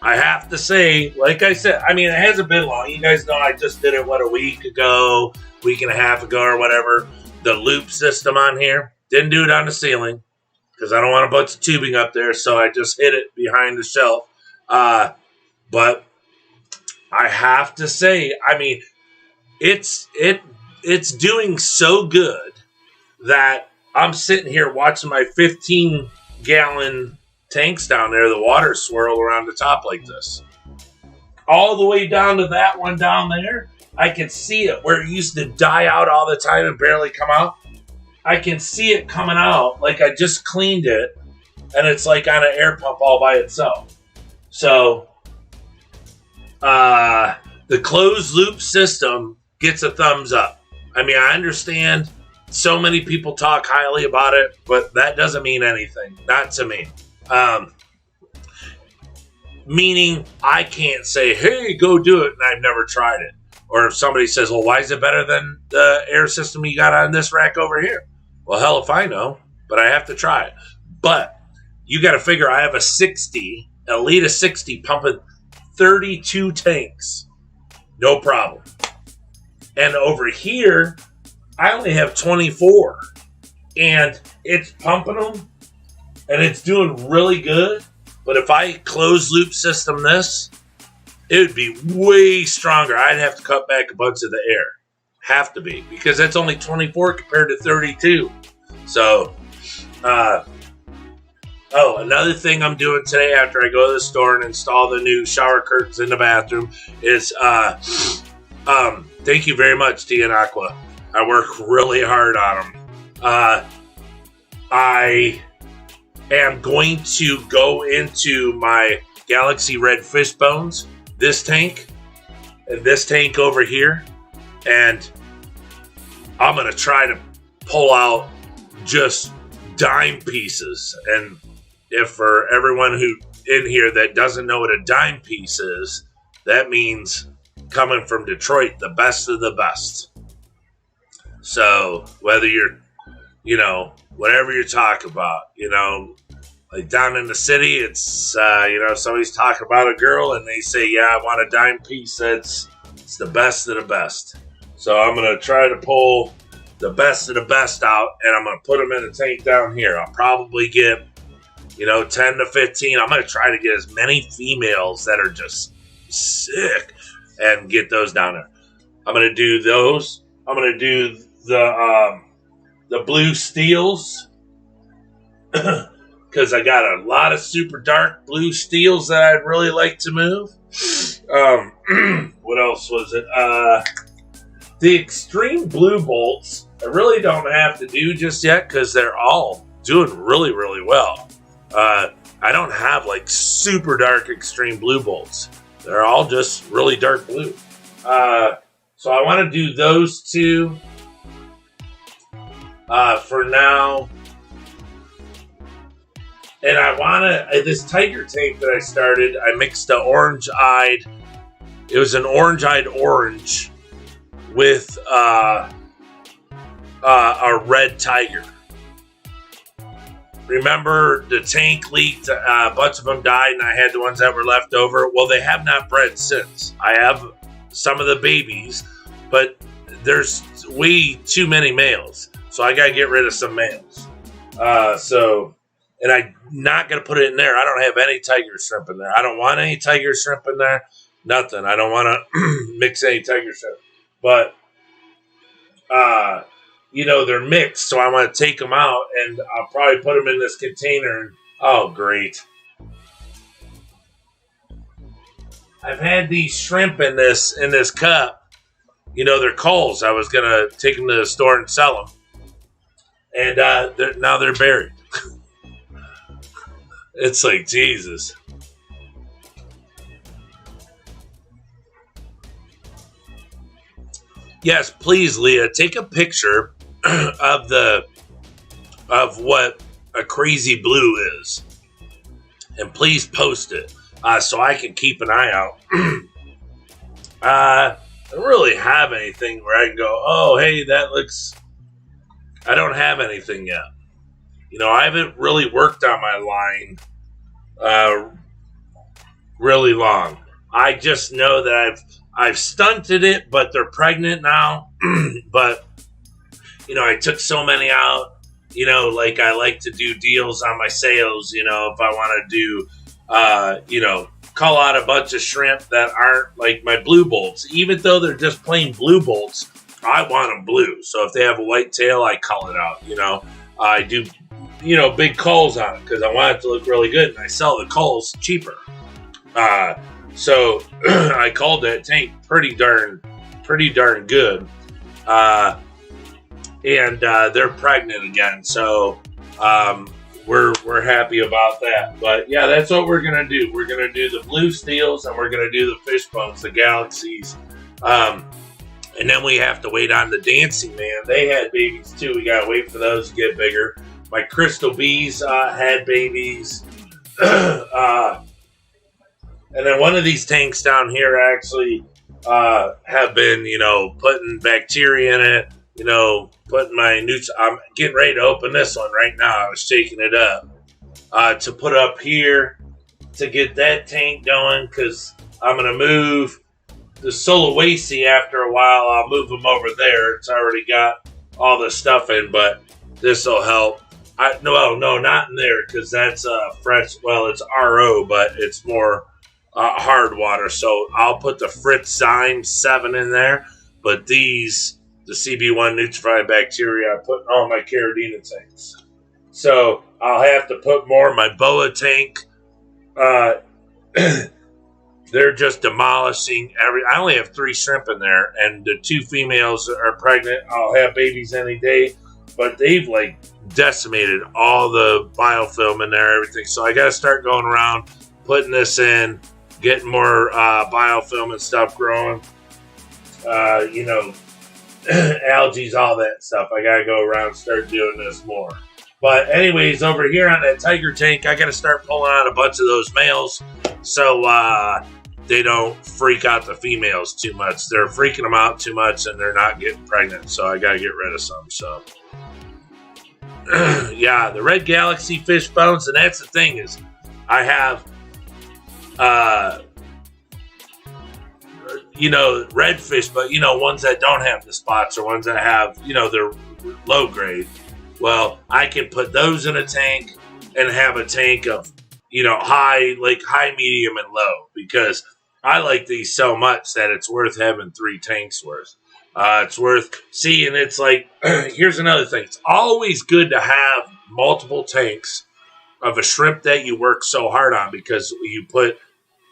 I have to say, like I said, I mean, it hasn't been long. You guys know I just did it, a week ago, week and a half ago or whatever. The loop system on here. Didn't do it on the ceiling because I don't want a bunch of tubing up there, so I just hid it behind the shelf. But I have to say, I mean, it's doing so good that I'm sitting here watching my 15-gallon tanks down there, the water swirl around the top like this. All the way down to that one down there, I can see it where it used to die out all the time and barely come out. I can see it coming out like I just cleaned it, and it's like on an air pump all by itself. So, the closed loop system gets a thumbs up. I mean, I understand so many people talk highly about it, but that doesn't mean anything. Not to me. Meaning, I can't say, hey, go do it, and I've never tried it. Or if somebody says, well, why is it better than the air system you got on this rack over here? Well, hell if I know, but I have to try it. But you got to figure I have a Elite 60 pumping 32 tanks. No problem. And over here, I only have 24. And it's pumping them, and it's doing really good. But if I close loop system this, it would be way stronger. I'd have to cut back a bunch of the air. Have to be, because that's only 24 compared to 32. So, another thing I'm doing today after I go to the store and install the new shower curtains in the bathroom is, thank you very much, Tia and Aqua. I work really hard on them. I am going to go into my Galaxy Red Fish Bones, this tank, and this tank over here, and I'm going to try to pull out just dime pieces. And if for everyone who in here that doesn't know what a dime piece is, that means coming from Detroit, the best of the best. So whether you're, whatever you're talking about, like down in the city, it's, somebody's talking about a girl and they say, yeah, I want a dime piece. It's the best of the best. So I'm going to try to pull the best of the best out, and I'm going to put them in a tank down here. I'll probably get, 10 to 15. I'm going to try to get as many females that are just sick and get those down there. I'm going to do those. I'm going to do the blue steels because I got a lot of super dark blue steels that I'd really like to move. What else was it? The extreme blue bolts, I really don't have to do just yet because they're all doing really, really well. I don't have like super dark extreme blue bolts. They're all just really dark blue. So I want to do those two for now. And I want to, this tiger tank that I started, I mixed the orange-eyed, it was an orange-eyed orange with a red tiger. Remember, the tank leaked, a bunch of them died, and I had the ones that were left over. Well, they have not bred since. I have some of the babies, but there's way too many males. So I got to get rid of some males. And I'm not going to put it in there. I don't have any tiger shrimp in there. I don't want any tiger shrimp in there. Nothing. I don't want to mix any tiger shrimp. But, they're mixed, so I want to take them out, and I'll probably put them in this container. Oh, great. I've had these shrimp in this cup. They're culls. I was going to take them to the store and sell them. And now they're buried. It's like, Jesus. Yes, please, Leah, take a picture of the of what a crazy blue is. And please post it so I can keep an eye out. I don't really have anything where I can go, oh, hey, that looks... I don't have anything yet. You know, I haven't really worked on my line really long. I just know that I've stunted it, but they're pregnant now. But, you know, I took so many out. You know, like I like to do deals on my sales, you know, if I want to do, you know, call out a bunch of shrimp that aren't like my blue bolts. Even though they're just plain blue bolts, I want them blue. So if they have a white tail, I cull it out, you know. I do, you know, big culls on it because I want it to look really good. And I sell the culls cheaper. So I called that tank pretty darn good. And they're pregnant again, so we're happy about that. But yeah, that's what we're gonna do. We're gonna do the blue steels, and we're gonna do the fish bones, the galaxies, and then we have to wait on the dancing man. They had babies too. We gotta wait for those to get bigger. My crystal bees had babies, and then one of these tanks down here actually have been, you know, putting bacteria in it. You know, putting my I'm getting ready to open this one right now. I was shaking it up to put up here to get that tank going because I'm going to move the Sulawesi after a while. I'll move them over there. It's already got all the stuff in, but this will help. No, not in there because that's fresh. Well, it's RO, but it's more hard water. So I'll put the Fritz Zyme 7 in there, but these... the CB1 Nutrified Bacteria, I put in all my Caridina tanks. So I'll have to put more in my Boa tank. They're just demolishing I only have 3 shrimp in there, and the 2 females are pregnant. I'll have babies any day, but they've like decimated all the biofilm in there, everything. So I got to start going around, putting this in, getting more biofilm and stuff growing. You know, algae, all that stuff. I gotta go around and start doing this more. But anyways, over here on that tiger tank, I gotta start pulling out a bunch of those males so they don't freak out the females too much. They're freaking them out too much and they're not getting pregnant, so I gotta get rid of some. So yeah, the red galaxy fish bones, and that's the thing is I have you know, redfish, but, you know, ones that don't have the spots or ones that have, you know, they're low grade. Well, I can put those in a tank and have a tank of, you know, high, medium, and low because I like these so much that it's worth having 3 tanks worth. It's worth seeing. It's like, here's another thing. It's always good to have multiple tanks of a shrimp that you work so hard on because you put,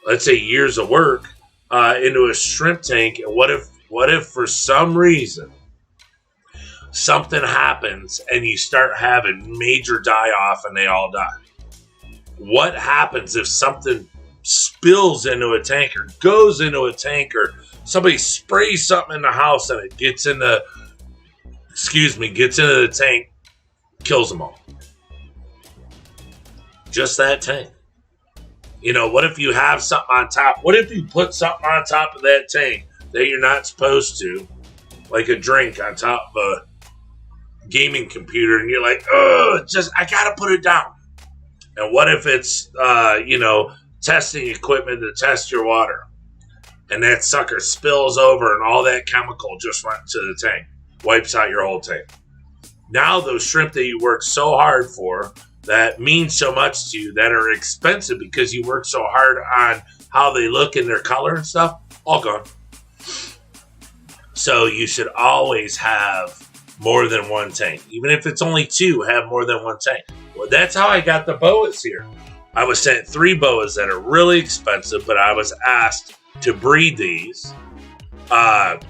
let's say, years of work into a shrimp tank, and what if for some reason something happens and you start having major die-off and they all die? What happens if something spills into a tank or goes into a tank or somebody sprays something in the house and it gets into the tank, kills them all? Just that tank. You know, what if you have something on top? What if you put something on top of that tank that you're not supposed to, like a drink on top of a gaming computer, and you're like, oh, I gotta put it down. And what if it's, you know, testing equipment to test your water, and that sucker spills over and all that chemical just went to the tank, wipes out your whole tank? Now those shrimp that you work so hard for, that means so much to you, that are expensive because you work so hard on how they look and their color and stuff, all gone. So you should always have more than 1 tank. Even if it's only 2, have more than 1 tank. Well, that's how I got the boas here. I was sent 3 boas that are really expensive, but I was asked to breed these and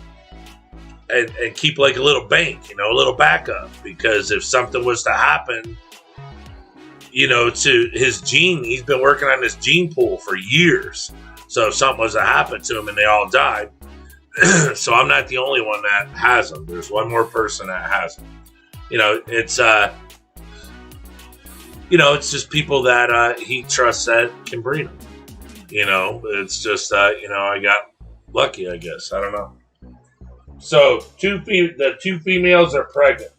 keep like a little bank, you know, a little backup. Because if something was to happen, you know, to his gene, he's been working on this gene pool for years. So if something was to happen to him and they all died, so I'm not the only one that has them. There's one more person that has them. You know, it's it's just people that he trusts that can breed them. It's just I got lucky, I guess. I don't know. So the two females are pregnant.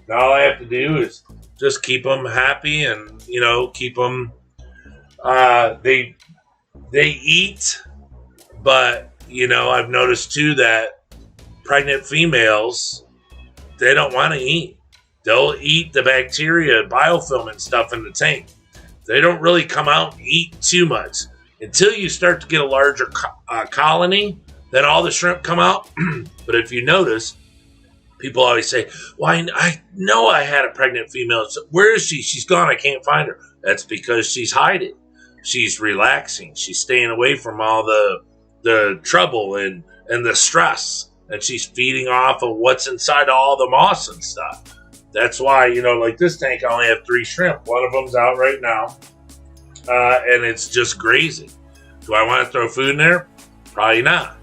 Now all I have to do is just keep them happy and keep them. They eat, but I've noticed too that pregnant females, they don't want to eat. They'll eat the bacteria, biofilm, and stuff in the tank. They don't really come out and eat too much until you start to get a larger colony. Then all the shrimp come out. But if you notice, people always say, "Well, I know I had a pregnant female. So where is she? She's gone. I can't find her." That's because she's hiding. She's relaxing. She's staying away from all the trouble and the stress. And she's feeding off of what's inside all the moss and stuff. That's why, like this tank, I only have 3 shrimp. One of them's out right now. And it's just grazing. Do I want to throw food in there? Probably not.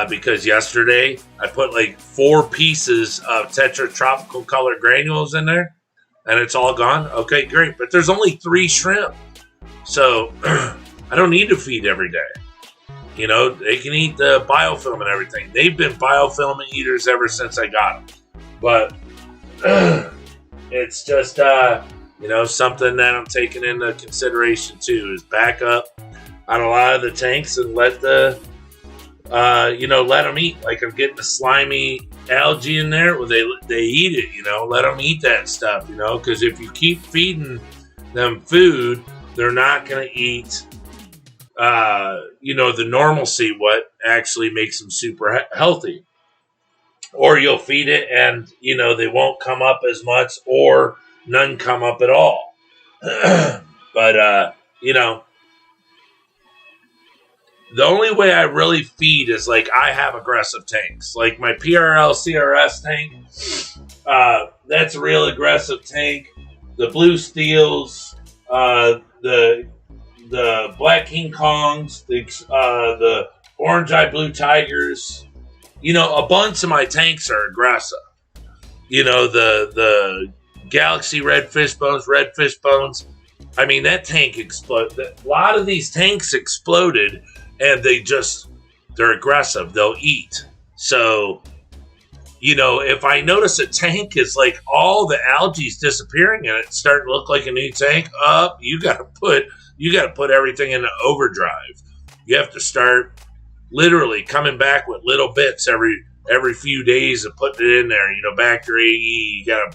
Because yesterday I put like 4 pieces of Tetra Tropical Color granules in there. And it's all gone. Okay, great. But there's only 3 shrimp. So I don't need to feed every day. They can eat the biofilm and everything. They've been biofilm eaters ever since I got them. But it's just, something that I'm taking into consideration too, is back up on a lot of the tanks and let them eat. Like I'm getting the slimy algae in there. Well, they eat it, let them eat that stuff, because if you keep feeding them food, they're not going to eat, the normalcy, what actually makes them super healthy. Or you'll feed it and, they won't come up as much or none come up at all. But, the only way I really feed is like I have aggressive tanks. Like my PRL CRS tank, that's a real aggressive tank. The Blue Steels, the Black King Kongs, the Orange Eye Blue Tigers, a bunch of my tanks are aggressive. The Galaxy Red Fish Bones. I mean, that tank exploded. A lot of these tanks exploded, and they're aggressive. They'll eat. So, if I notice a tank is like all the algae's disappearing and it's starting to look like a new tank, you got to put everything into overdrive. You have to start literally coming back with little bits every few days of putting it in there. Bacter AE, you got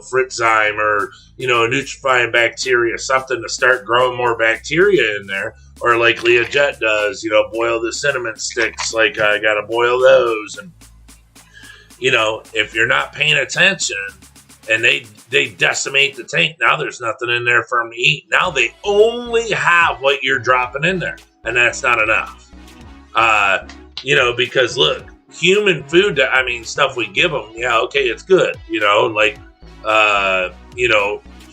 Fritzyme or a nutrifying bacteria, something to start growing more bacteria in there. Or like Learjet does, boil the cinnamon sticks. Like I got to boil those. And if you're not paying attention and they decimate the tank, now there's nothing in there for them to eat. Now they only have what you're dropping in there, and that's not enough. Because look, human food, stuff we give them, it's good.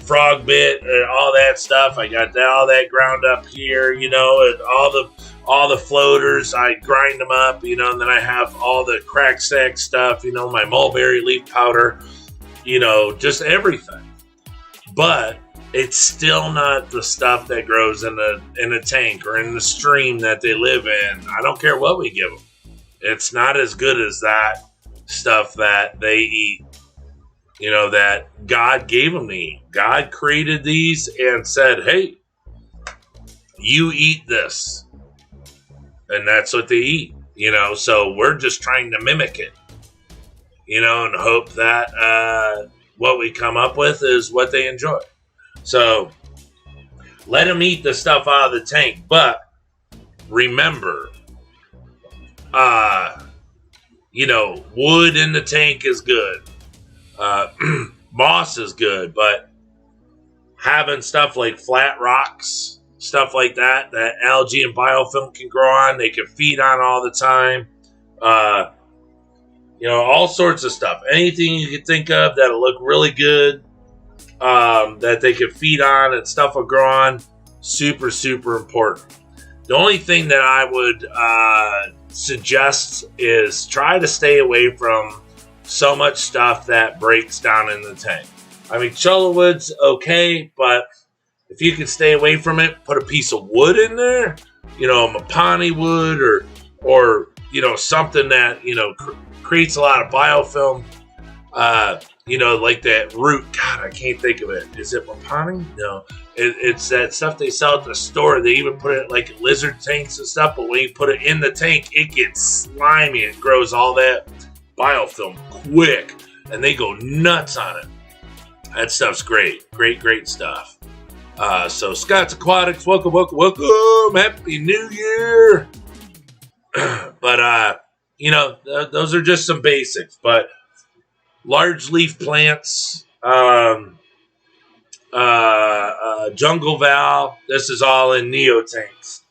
Frog bit and all that stuff. I got all that ground up here, and all the floaters, I grind them up, and then I have all the crack sack stuff, my mulberry leaf powder, just everything. But it's still not the stuff that grows in a tank or in the stream that they live in. I don't care what we give them. It's not as good as that stuff that they eat, that God gave them to eat. God created these and said, hey, you eat this. And that's what they eat, so we're just trying to mimic it, and hope that what we come up with is what they enjoy. So let them eat the stuff out of the tank. But remember, wood in the tank is good. Moss is good, but having stuff like flat rocks, stuff like that algae and biofilm can grow on, they can feed on all the time. All sorts of stuff. Anything you can think of that'll look really good, that they can feed on and stuff will grow on, super, super important. The only thing that I would suggest is try to stay away from so much stuff that breaks down in the tank. I mean, Cholowood's okay, but if you can stay away from it, put a piece of wood in there, you know, Mapani wood or you know, something that, you know, creates a lot of biofilm. You know, like that root. God, I can't think of it. Is it Mapani? No. It's that stuff they sell at the store. They even put it like in lizard tanks and stuff, but when you put it in the tank, it gets slimy. It grows all that biofilm quick, and they go nuts on it. That stuff's great. Great stuff. So Scott's Aquatics, welcome. Happy New Year. But, you know, those are just some basics. But large leaf plants, jungle val, this is all in neotanks.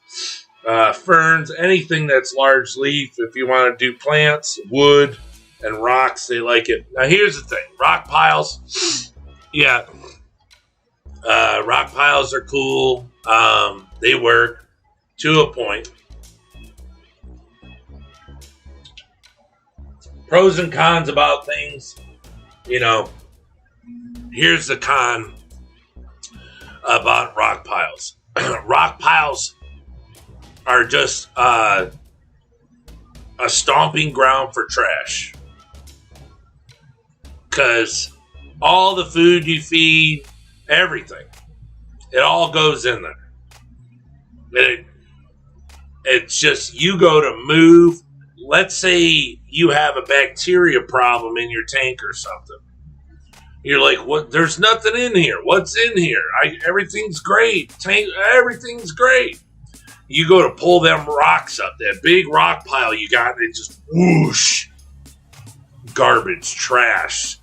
Ferns, anything that's large leaf. If you want to do plants, wood, and rocks, they like it. Now, here's the thing. Rock piles, yeah. Rock piles are cool. They work to a point. Pros and cons about things. You know, here's the con about rock piles. Rock piles are just a stomping ground for trash. Because all the food you feed, everything, it all goes in there. It's just, you go to move. Let's say you have a bacteria problem in your tank or something. You're like, what? There's nothing in here. What's in here? Everything's great. Everything's great. You go to pull them rocks up, that big rock pile you got, and it just whoosh. Garbage, trash.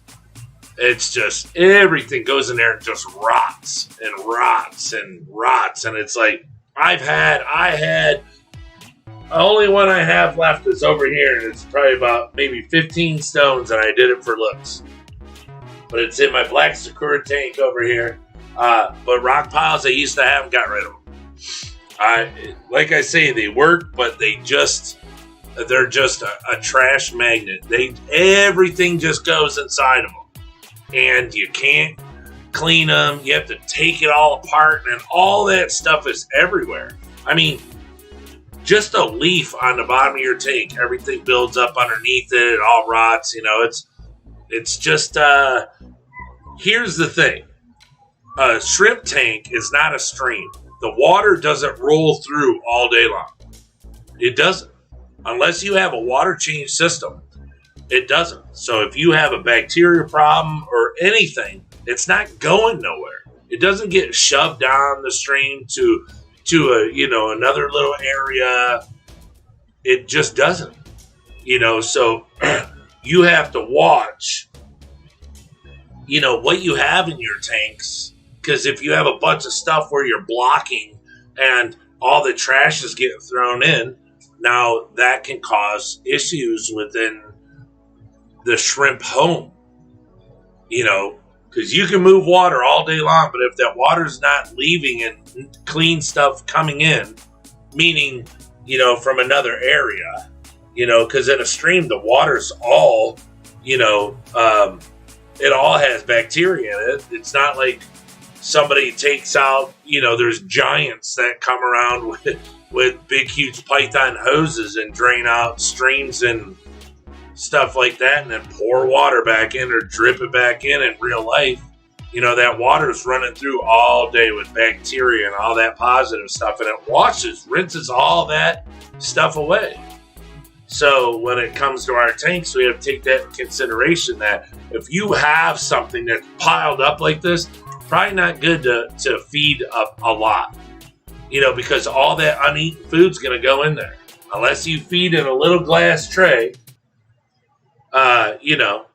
It's just, everything goes in there and just rots and rots and rots. And it's like, I had, the only one I have left is over here, and it's probably about maybe 15 stones, and I did it for looks. But it's in my black Sakura tank over here. But rock piles I used to have, got rid of them. Like I say, they work, but they're just a trash magnet. Everything just goes inside of them. And you can't clean them. You have to take it all apart, and all that stuff is everywhere. I mean, just a leaf on the bottom of your tank, everything builds up underneath it. It all rots. You know, it's just, here's the thing. A shrimp tank is not a stream. The water doesn't roll through all day long. It doesn't. Unless you have a water change system, it doesn't. So if you have a bacteria problem or anything, it's not going nowhere. It doesn't get shoved down the stream to a, you know, another little area. It just doesn't. You know, so you have to watch, you know, what you have in your tanks. Because if you have a bunch of stuff where you're blocking and all the trash is getting thrown in, now that can cause issues within the shrimp home. You know, because you can move water all day long, but if that water's not leaving and clean stuff coming in, meaning, you know, from another area, you know, because in a stream, the water's all, you know, it all has bacteria in it. It's not like somebody takes out, you know, there's giants that come around with big, huge python hoses and drain out streams and stuff like that, and then pour water back in or drip it back in real life. You know, that water's running through all day with bacteria and all that positive stuff, and it rinses all that stuff away. So when it comes to our tanks, we have to take that into consideration, that if you have something that's piled up like this, probably not good to feed a lot. You know, because all that uneaten food's going to go in there. Unless you feed in a little glass tray, you know,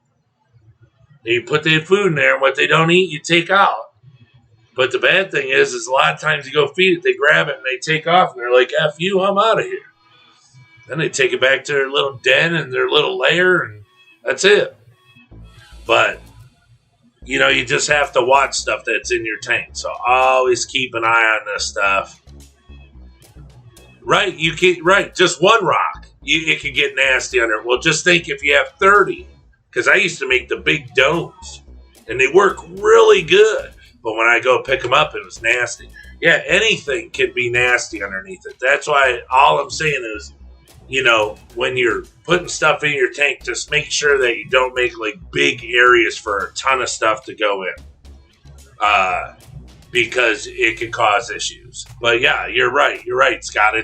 you put their food in there, and what they don't eat, you take out. But the bad thing is a lot of times you go feed it, they grab it, and they take off, and they're like, F you, I'm out of here. Then they take it back to their little den and their little lair, and that's it. But, you know, you just have to watch stuff that's in your tank. So always keep an eye on this stuff. Right, just one rock. It can get nasty under it. Well, just think if you have 30, because I used to make the big domes. and they work really good. But when I go pick them up, it was nasty. Yeah, anything can be nasty underneath it. That's why all I'm saying is, when you're putting stuff in your tank, just make sure that you don't make like big areas for a ton of stuff to go in. Because it can cause issues. But yeah, you're right, Scott.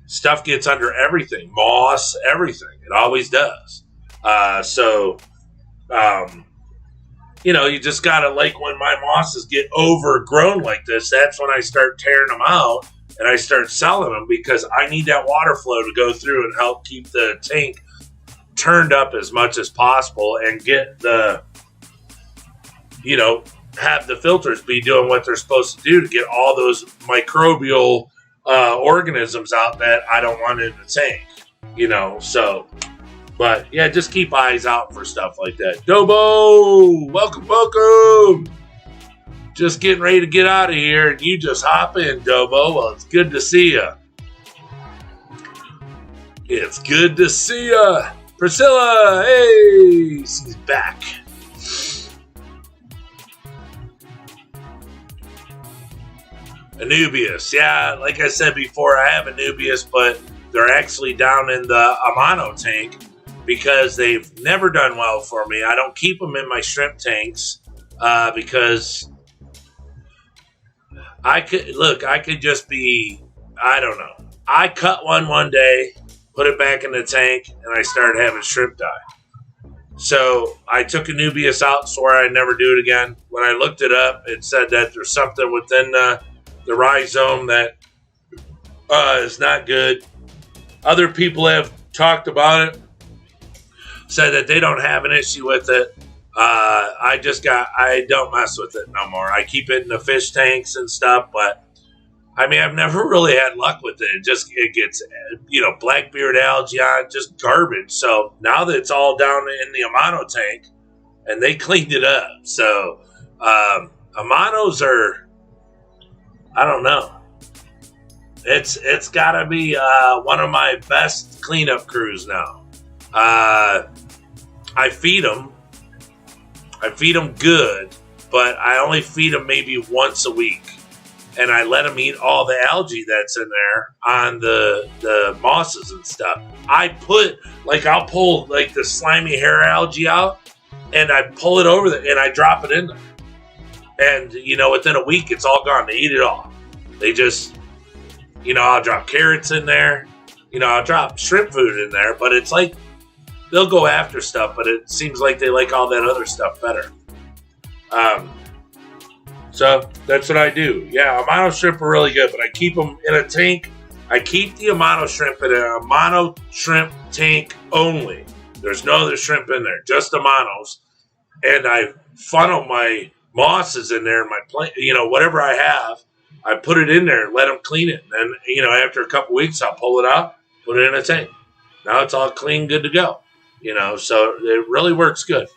Stuff gets under everything. Moss, everything. It always does. You just gotta, like, when my mosses get overgrown like this, that's when I start tearing them out and I start selling them, because I need that water flow to go through and help keep the tank turned up as much as possible and get have the filters be doing what they're supposed to do to get all those microbial organisms out that I don't want in the tank, But yeah, just keep eyes out for stuff like that. Dobo, welcome. Just getting ready to get out of here, and you just hop in, Dobo. Well, it's good to see you. It's good to see you. Priscilla, hey, she's back. Anubias, yeah, like I said before, I have Anubias, but they're actually down in the Amano tank because they've never done well for me. I don't keep them in my shrimp tanks because I could just be, I don't know. I cut one day, put it back in the tank, and I started having shrimp die. So I took Anubias out, swore I'd never do it again. When I looked it up, it said that there's something within the rhizome that is not good. Other people have talked about it, said that they don't have an issue with it. I don't mess with it no more. I keep it in the fish tanks and stuff, but I've never really had luck with it. It gets, blackbeard algae on, just garbage. So now that it's all down in the Amano tank, and they cleaned it up. So Amanos are, I don't know. It's got to be one of my best cleanup crews now. I feed them. I feed them good, but I only feed them maybe once a week. And I let them eat all the algae that's in there on the mosses and stuff. I'll pull like the slimy hair algae out, and I pull it over there and I drop it in there. And, within a week, it's all gone. They eat it all. They just, I'll drop carrots in there. I'll drop shrimp food in there. But it's like, they'll go after stuff, but it seems like they like all that other stuff better. So that's what I do. Yeah, Amano shrimp are really good, but I keep them in a tank. I keep the Amano shrimp in an Amano shrimp tank only. There's no other shrimp in there, just Amanos. And I funnel my mosses in there, my plant, whatever I have, I put it in there and let them clean it. And then, after a couple weeks, I'll pull it out, put it in a tank. Now it's all clean, good to go. So it really works good.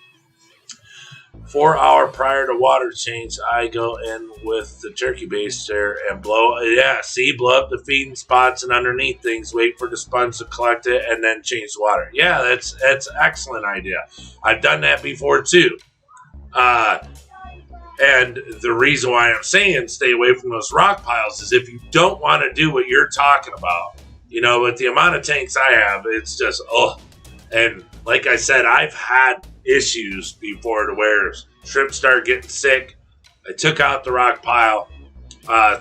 4 hours prior to water change, I go in with the turkey baster and blow up the feeding spots and underneath things, wait for the sponge to collect it, and then change the water. Yeah, that's an excellent idea. I've done that before too. And the reason why I'm saying stay away from those rock piles is if you don't want to do what you're talking about, with the amount of tanks I have, it's just, And like I said, I've had issues before to where shrimp started getting sick. I took out the rock pile.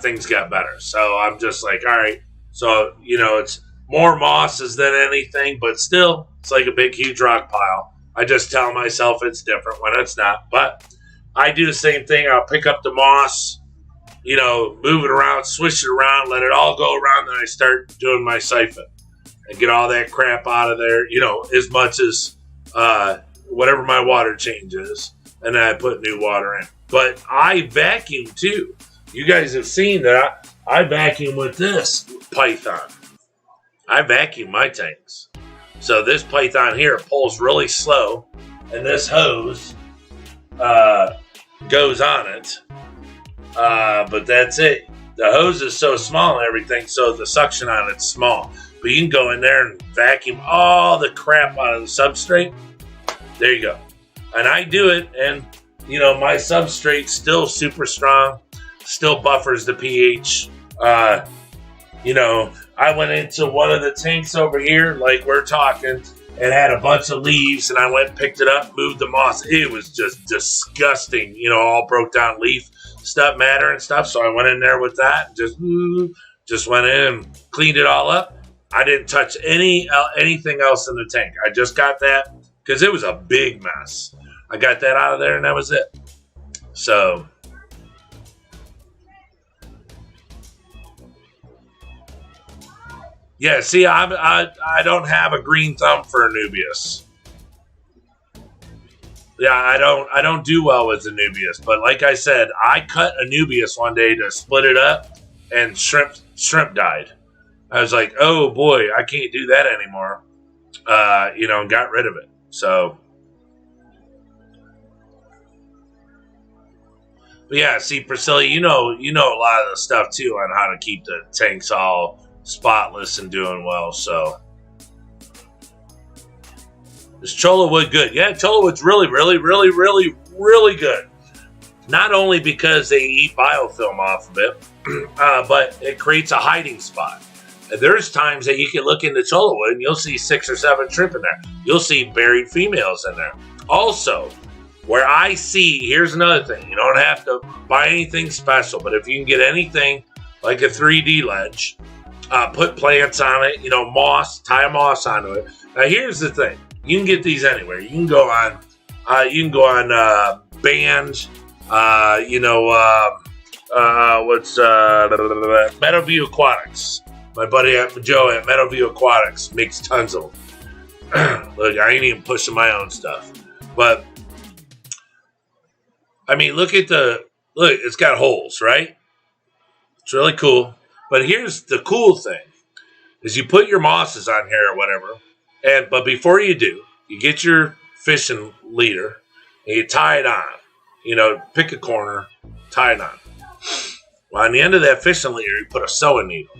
Things got better. So I'm just like, all right. So, it's more mosses than anything, but still, it's like a big, huge rock pile. I just tell myself it's different when it's not. But I do the same thing. I'll pick up the moss, move it around, swish it around, let it all go around, then I start doing my siphon and get all that crap out of there, as much as whatever my water change is, and then I put new water in. But I vacuum too. You guys have seen that I vacuum with this Python. I vacuum my tanks. So this Python here pulls really slow, and this hose goes on it. But that's it. The hose is so small and everything, so the suction on it's small. But you can go in there and vacuum all the crap out of the substrate. There you go. And I do it, and, you know, my substrate's still super strong, still buffers the pH. You know, I went into one of the tanks over here, like we're talking, and had a bunch of leaves, and I went and picked it up, moved the moss. It was just disgusting, you know, all broke down leaf stuff, matter and stuff. So I went in there with that, and just went in and cleaned it all up. I didn't touch anything else in the tank. I just got that because it was a big mess. I got that out of there, and that was it. So, yeah, see, I don't have a green thumb for Anubias. Yeah, I don't do well with Anubias, but like I said, I cut Anubias one day to split it up, and shrimp died. I was like, oh boy, I can't do that anymore. You know, and got rid of it. So, but yeah, see, Priscilla, you know a lot of the stuff too on how to keep the tanks all spotless and doing well. So, is Cholla Wood good? Yeah, Cholla Wood's really, really, really, really, really good. Not only because they eat biofilm off of it, but it creates a hiding spot. And there's times that you can look into Cholla Wood and you'll see 6 or 7 shrimp in there. You'll see buried females in there. Also, where I see, here's another thing. You don't have to buy anything special, but if you can get anything like a 3D ledge, put plants on it, you know, moss, tie a moss onto it. Now, here's the thing. You can get these anywhere. You can go on Band, Meadowview Aquatics. My buddy Joe at Meadowview Aquatics makes tons of them. Look, I ain't even pushing my own stuff. But, I mean, look, it's got holes, right? It's really cool. But here's the cool thing, is you put your mosses on here or whatever, but before you do, you get your fishing leader and you tie it on. You know, pick a corner, tie it on. Well, on the end of that fishing leader, you put a sewing needle.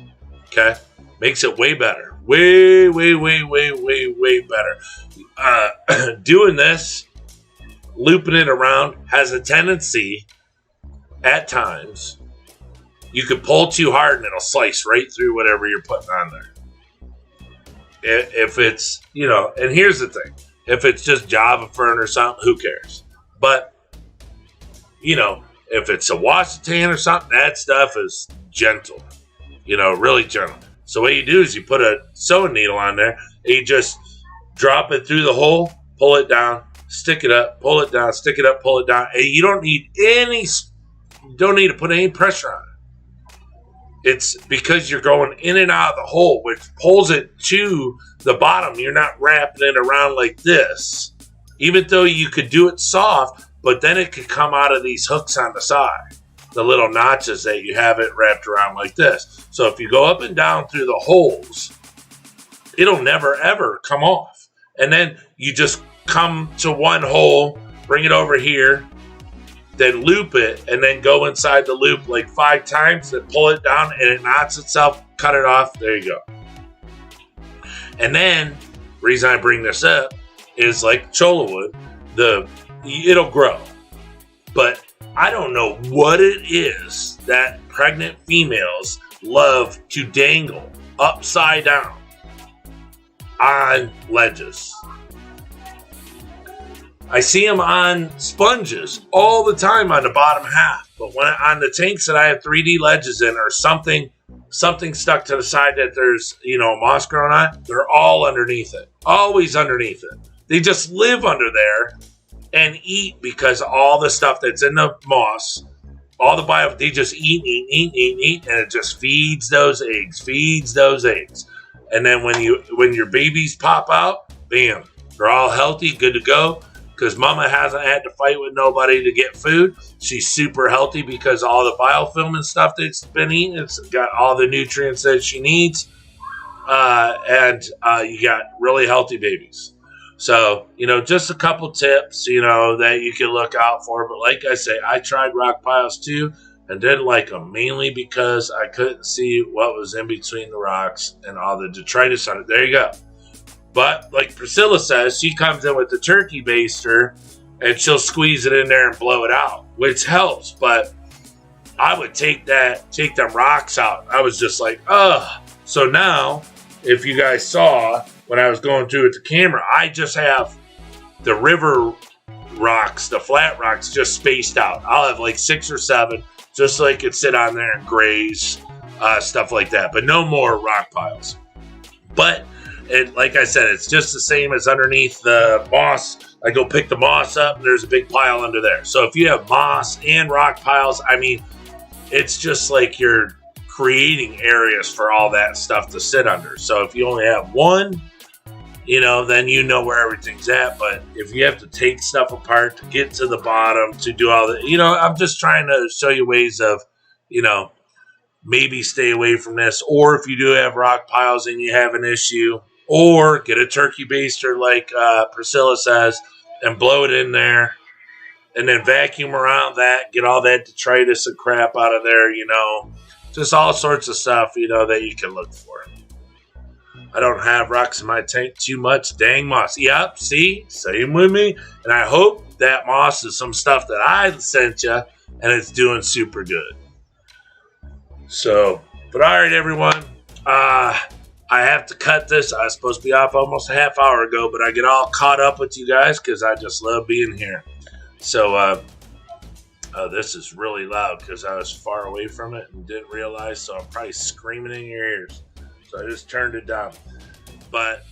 Okay? Makes it way better. Way, way, way, way, way, way better. Doing this, looping it around, has a tendency, at times, you could pull too hard and it'll slice right through whatever you're putting on there. If it's, you know, and here's the thing. If it's just Java Fern or something, who cares? But, you know, if it's a Washington or something, that stuff is gentle. You know, really gentle. So what you do is you put a sewing needle on there, and you just drop it through the hole, pull it down, stick it up, pull it down, stick it up, pull it down. And you don't need to put any pressure on it. It's because you're going in and out of the hole, which pulls it to the bottom. You're not wrapping it around like this. Even though you could do it soft, but then it could come out of these hooks on the side. The little notches that you have it wrapped around like this. So if you go up and down through the holes, it'll never ever come off. And then you just come to one hole, bring it over here, then loop it, and then go inside the loop like 5 times, then pull it down, and it knots itself, cut it off, there you go. And then, the reason I bring this up is like Cholla Wood, it'll grow. But I don't know what it is that pregnant females love to dangle upside down on ledges. I see them on sponges all the time on the bottom half. But when on the tanks that I have 3D ledges in, or something stuck to the side that there's, you know, moss growing on, they're all underneath it. Always underneath it. They just live under there and eat, because all the stuff that's in the moss, all the they just eat, and it just feeds those eggs. And then when your babies pop out, bam, they're all healthy, good to go. Because mama hasn't had to fight with nobody to get food. She's super healthy because all the biofilm and stuff that's been eaten, it's got all the nutrients that she needs. And you got really healthy babies. So, you know, just a couple tips, you know, that you can look out for. But like I say, I tried rock piles too and didn't like them, mainly because I couldn't see what was in between the rocks and all the detritus on it. There you go. But like Priscilla says, she comes in with the turkey baster and she'll squeeze it in there and blow it out, which helps. But I would take them rocks out. I was just like, ugh. So now, if you guys saw when I was going through with the camera, I just have the river rocks, the flat rocks, just spaced out. I'll have like 6 or 7, just so I could sit on there and graze, stuff like that. But no more rock piles. But like I said, it's just the same as underneath the moss. I go pick the moss up, and there's a big pile under there. So if you have moss and rock piles, I mean, it's just like you're creating areas for all that stuff to sit under. So if you only have one, then you know where everything's at. But if you have to take stuff apart to get to the bottom, to do all that, I'm just trying to show you ways of, maybe stay away from this. Or if you do have rock piles and you have an issue, or get a turkey baster like Priscilla says and blow it in there, and then vacuum around that, get all that detritus and crap out of there, just all sorts of stuff, that you can look for. I don't have rocks in my tank too much. Dang moss. Yep, see? Same with me. And I hope that moss is some stuff that I sent you, and it's doing super good. So, but all right, everyone. I have to cut this. I was supposed to be off almost a half hour ago, but I get all caught up with you guys because I just love being here. So, this is really loud because I was far away from it and didn't realize, so I'm probably screaming in your ears. So I just turned it down. But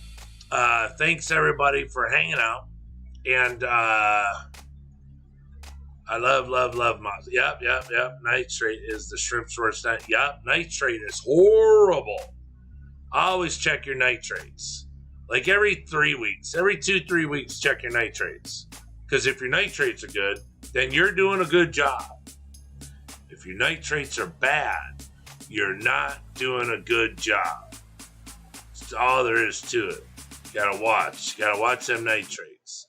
thanks, everybody, for hanging out. And I love moss. Yep. Nitrate is the shrimp's worst. Yep, nitrate is horrible. Always check your nitrates. Like every 3 weeks. Every 2-3 weeks, check your nitrates. Because if your nitrates are good, then you're doing a good job. If your nitrates are bad, you're not doing a good job. That's all there is to it. You gotta watch. You gotta watch them nitrates.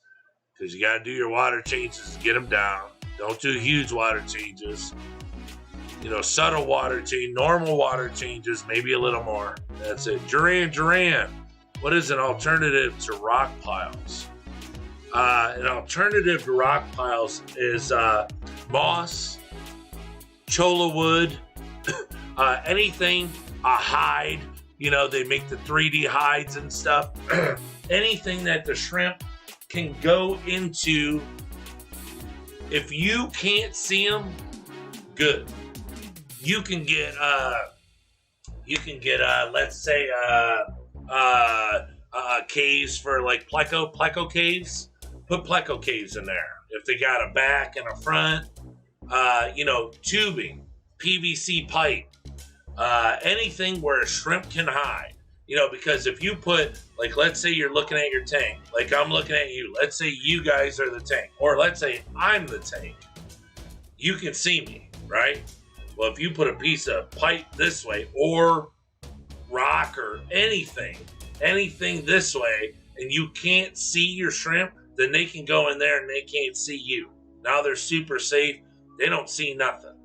Because you gotta do your water changes to get them down. Don't do huge water changes. Subtle water change, normal water changes, maybe a little more. That's it. Duran. What is an alternative to rock piles? An alternative to rock piles is moss, cholla wood, anything, a hide. They make the 3D hides and stuff. Anything that the shrimp can go into. If you can't see them, good. You can get let's say caves for like pleco caves. Put pleco caves in there. If they got a back and a front, tubing, PVC pipe, anything where a shrimp can hide. Because if you put, like, let's say you're looking at your tank, like I'm looking at you. Let's say you guys are the tank, or let's say I'm the tank. You can see me, right? Well, if you put a piece of pipe this way, or rock, or anything this way, and you can't see your shrimp, then they can go in there and they can't see you. Now they're super safe. They don't see nothing.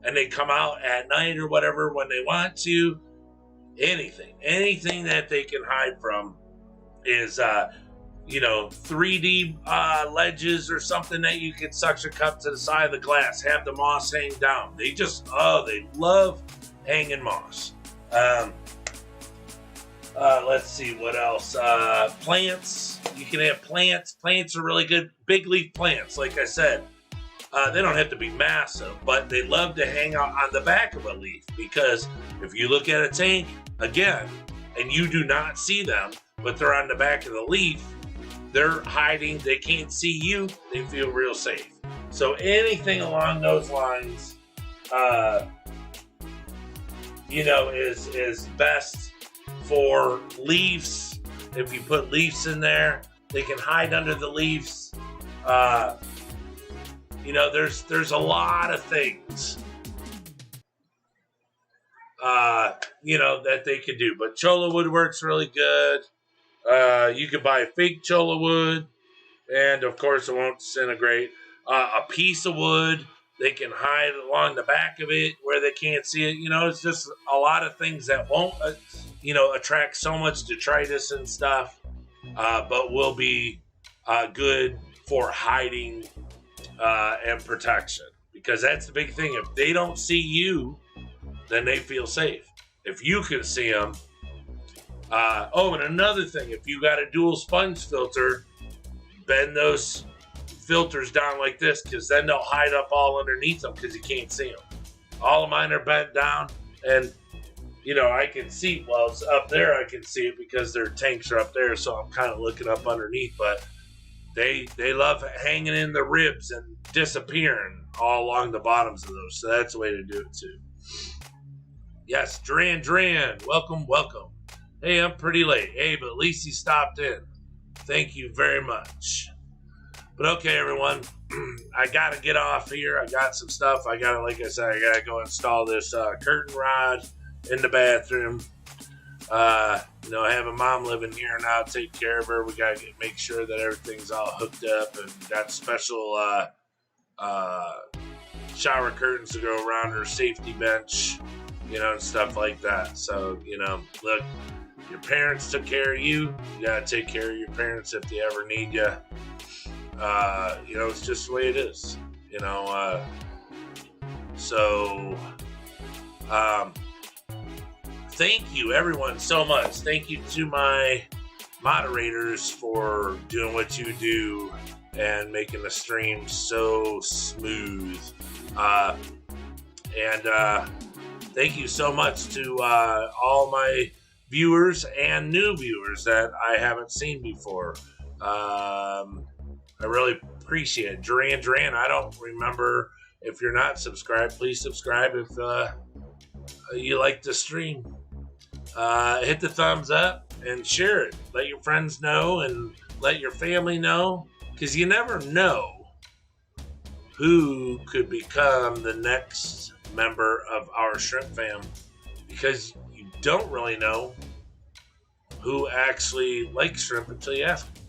And they come out at night or whatever when they want to. Anything that they can hide from is, 3D ledges or something that you can suction cup to the side of the glass. Have the moss hang down. They love hanging moss. Let's see what else. Plants. You can have plants. Plants are really good. Big leaf plants, like I said. They don't have to be massive, but they love to hang out on the back of a leaf, because if you look at a tank, again, and you do not see them, but they're on the back of the leaf, they're hiding, they can't see you, they feel real safe. So anything along those lines, is best for leaves. If you put leaves in there, they can hide under the leaves. There's a lot of things, that they could do. But cholla wood works really good. You could buy fake cholla wood, and of course it won't disintegrate. A piece of wood, they can hide along the back of it where they can't see it. It's just a lot of things that won't, attract so much detritus and stuff, but will be good for hiding and protection, because that's the big thing. If they don't see you, then they feel safe. If you can see them. And another thing, if you got a dual sponge filter, bend those filters down like this, because then they'll hide up all underneath them because you can't see them. All of mine are bent down, and I can see, well, it's up there, I can see it because their tanks are up there, so I'm kind of looking up underneath, but they love hanging in the ribs and disappearing all along the bottoms of those, so that's the way to do it too. Yes, Duran, welcome. Hey, I'm pretty late. Hey, but at least you stopped in. Thank you very much. But okay, everyone, I got to get off here. I got some stuff. Like I said, I got to go install this curtain rod in the bathroom. I have a mom living here now. Take care of her. We got to make sure that everything's all hooked up, and got special shower curtains to go around her safety bench, and stuff like that. So, look, your parents took care of you. You got to take care of your parents if they ever need you. It's just the way it is, thank you everyone so much. Thank you to my moderators for doing what you do and making the stream so smooth. Thank you so much to all my viewers and new viewers that I haven't seen before. I really appreciate it. Duran, I don't remember. If you're not subscribed, please subscribe if you like the stream. Hit the thumbs up and share it. Let your friends know and let your family know, because you never know who could become the next member of our shrimp fam, because you don't really know who actually likes shrimp until you ask them.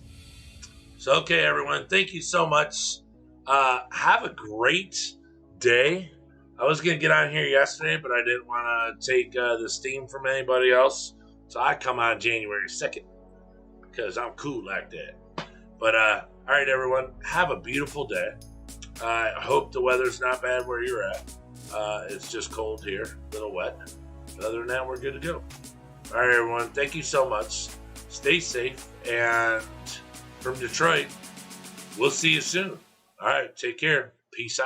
So, okay, everyone, thank you so much. Have a great day. I was going to get on here yesterday, but I didn't want to take the steam from anybody else. So I come on January 2nd because I'm cool like that. But, all right, everyone, have a beautiful day. I hope the weather's not bad where you're at. It's just cold here, a little wet. But other than that, we're good to go. All right, everyone, thank you so much. Stay safe, and from Detroit, we'll see you soon. All right, take care. Peace out.